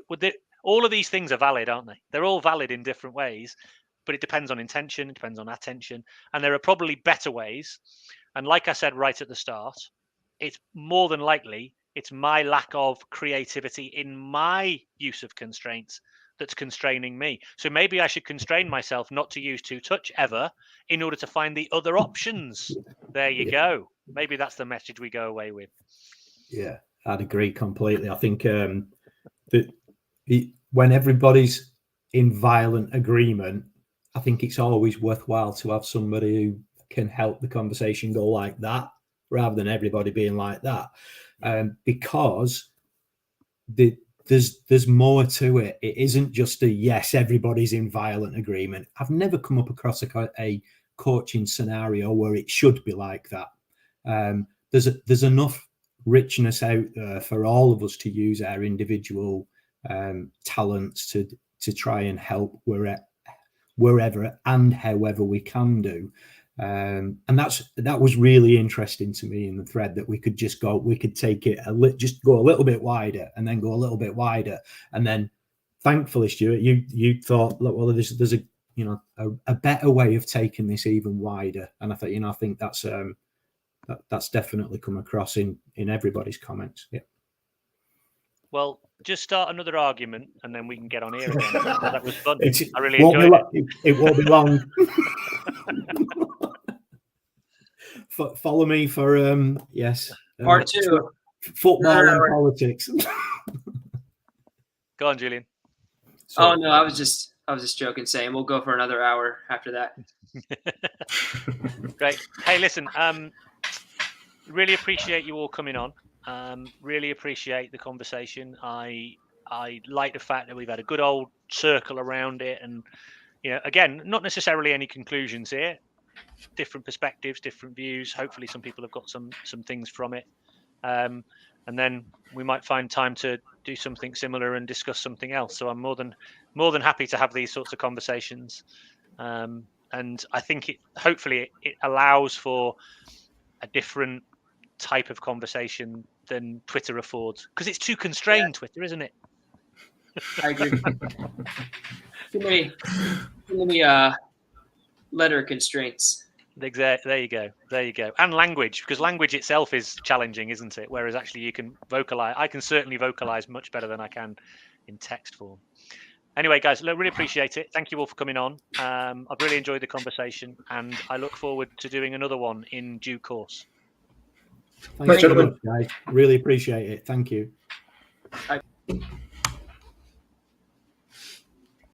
All of these things are valid, aren't they? They're all valid in different ways, but it depends on intention, it depends on attention, and there are probably better ways. And like I said right at the start, it's more than likely it's my lack of creativity in my use of constraints that's constraining me. So maybe I should constrain myself not to use two-touch ever in order to find the other options. There you go. Maybe that's the message we go away with. Yeah. I'd agree completely. I think that when everybody's in violent agreement, I think it's always worthwhile to have somebody who can help the conversation go like that, rather than everybody being like that, because there's more to it. It isn't just a yes, everybody's in violent agreement. I've never come up across a coaching scenario where it should be like that. There's enough richness out there for all of us to use our individual talents to try and help wherever and however we can do. And that was really interesting to me in the thread, that we could take it just go a little bit wider, and then go a little bit wider, and then thankfully, Stuart, you thought, look, well, there's a better way of taking this even wider, and I think that's definitely come across in everybody's comments. Yeah. Well, just start another argument, and then we can get on here again. That was fun. I really enjoyed it. It won't be long. Follow me for yes. Part 2. Football and politics. Go on, Julian. Oh no, I was just joking, saying we'll go for another hour after that. Great. Hey, listen. Really appreciate you all coming on. Really appreciate the conversation. I like the fact that we've had a good old circle around it, and again, not necessarily any conclusions here. Different perspectives, different views. Hopefully, some people have got some things from it, and then we might find time to do something similar and discuss something else. So I'm more than happy to have these sorts of conversations, and I think hopefully it allows for a different type of conversation than Twitter affords, because it's too constrained. Yeah. Twitter, isn't it? I agree. Too many letter constraints. Exactly. There you go. And language, because language itself is challenging, isn't it? Whereas actually you can vocalize. I can certainly vocalize much better than I can in text form. Anyway, guys, I really appreciate it. Thank you all for coming on. I've really enjoyed the conversation, and I look forward to doing another one in due course. Thanks, gentlemen. Guys. Really appreciate it. Thank you. Bye.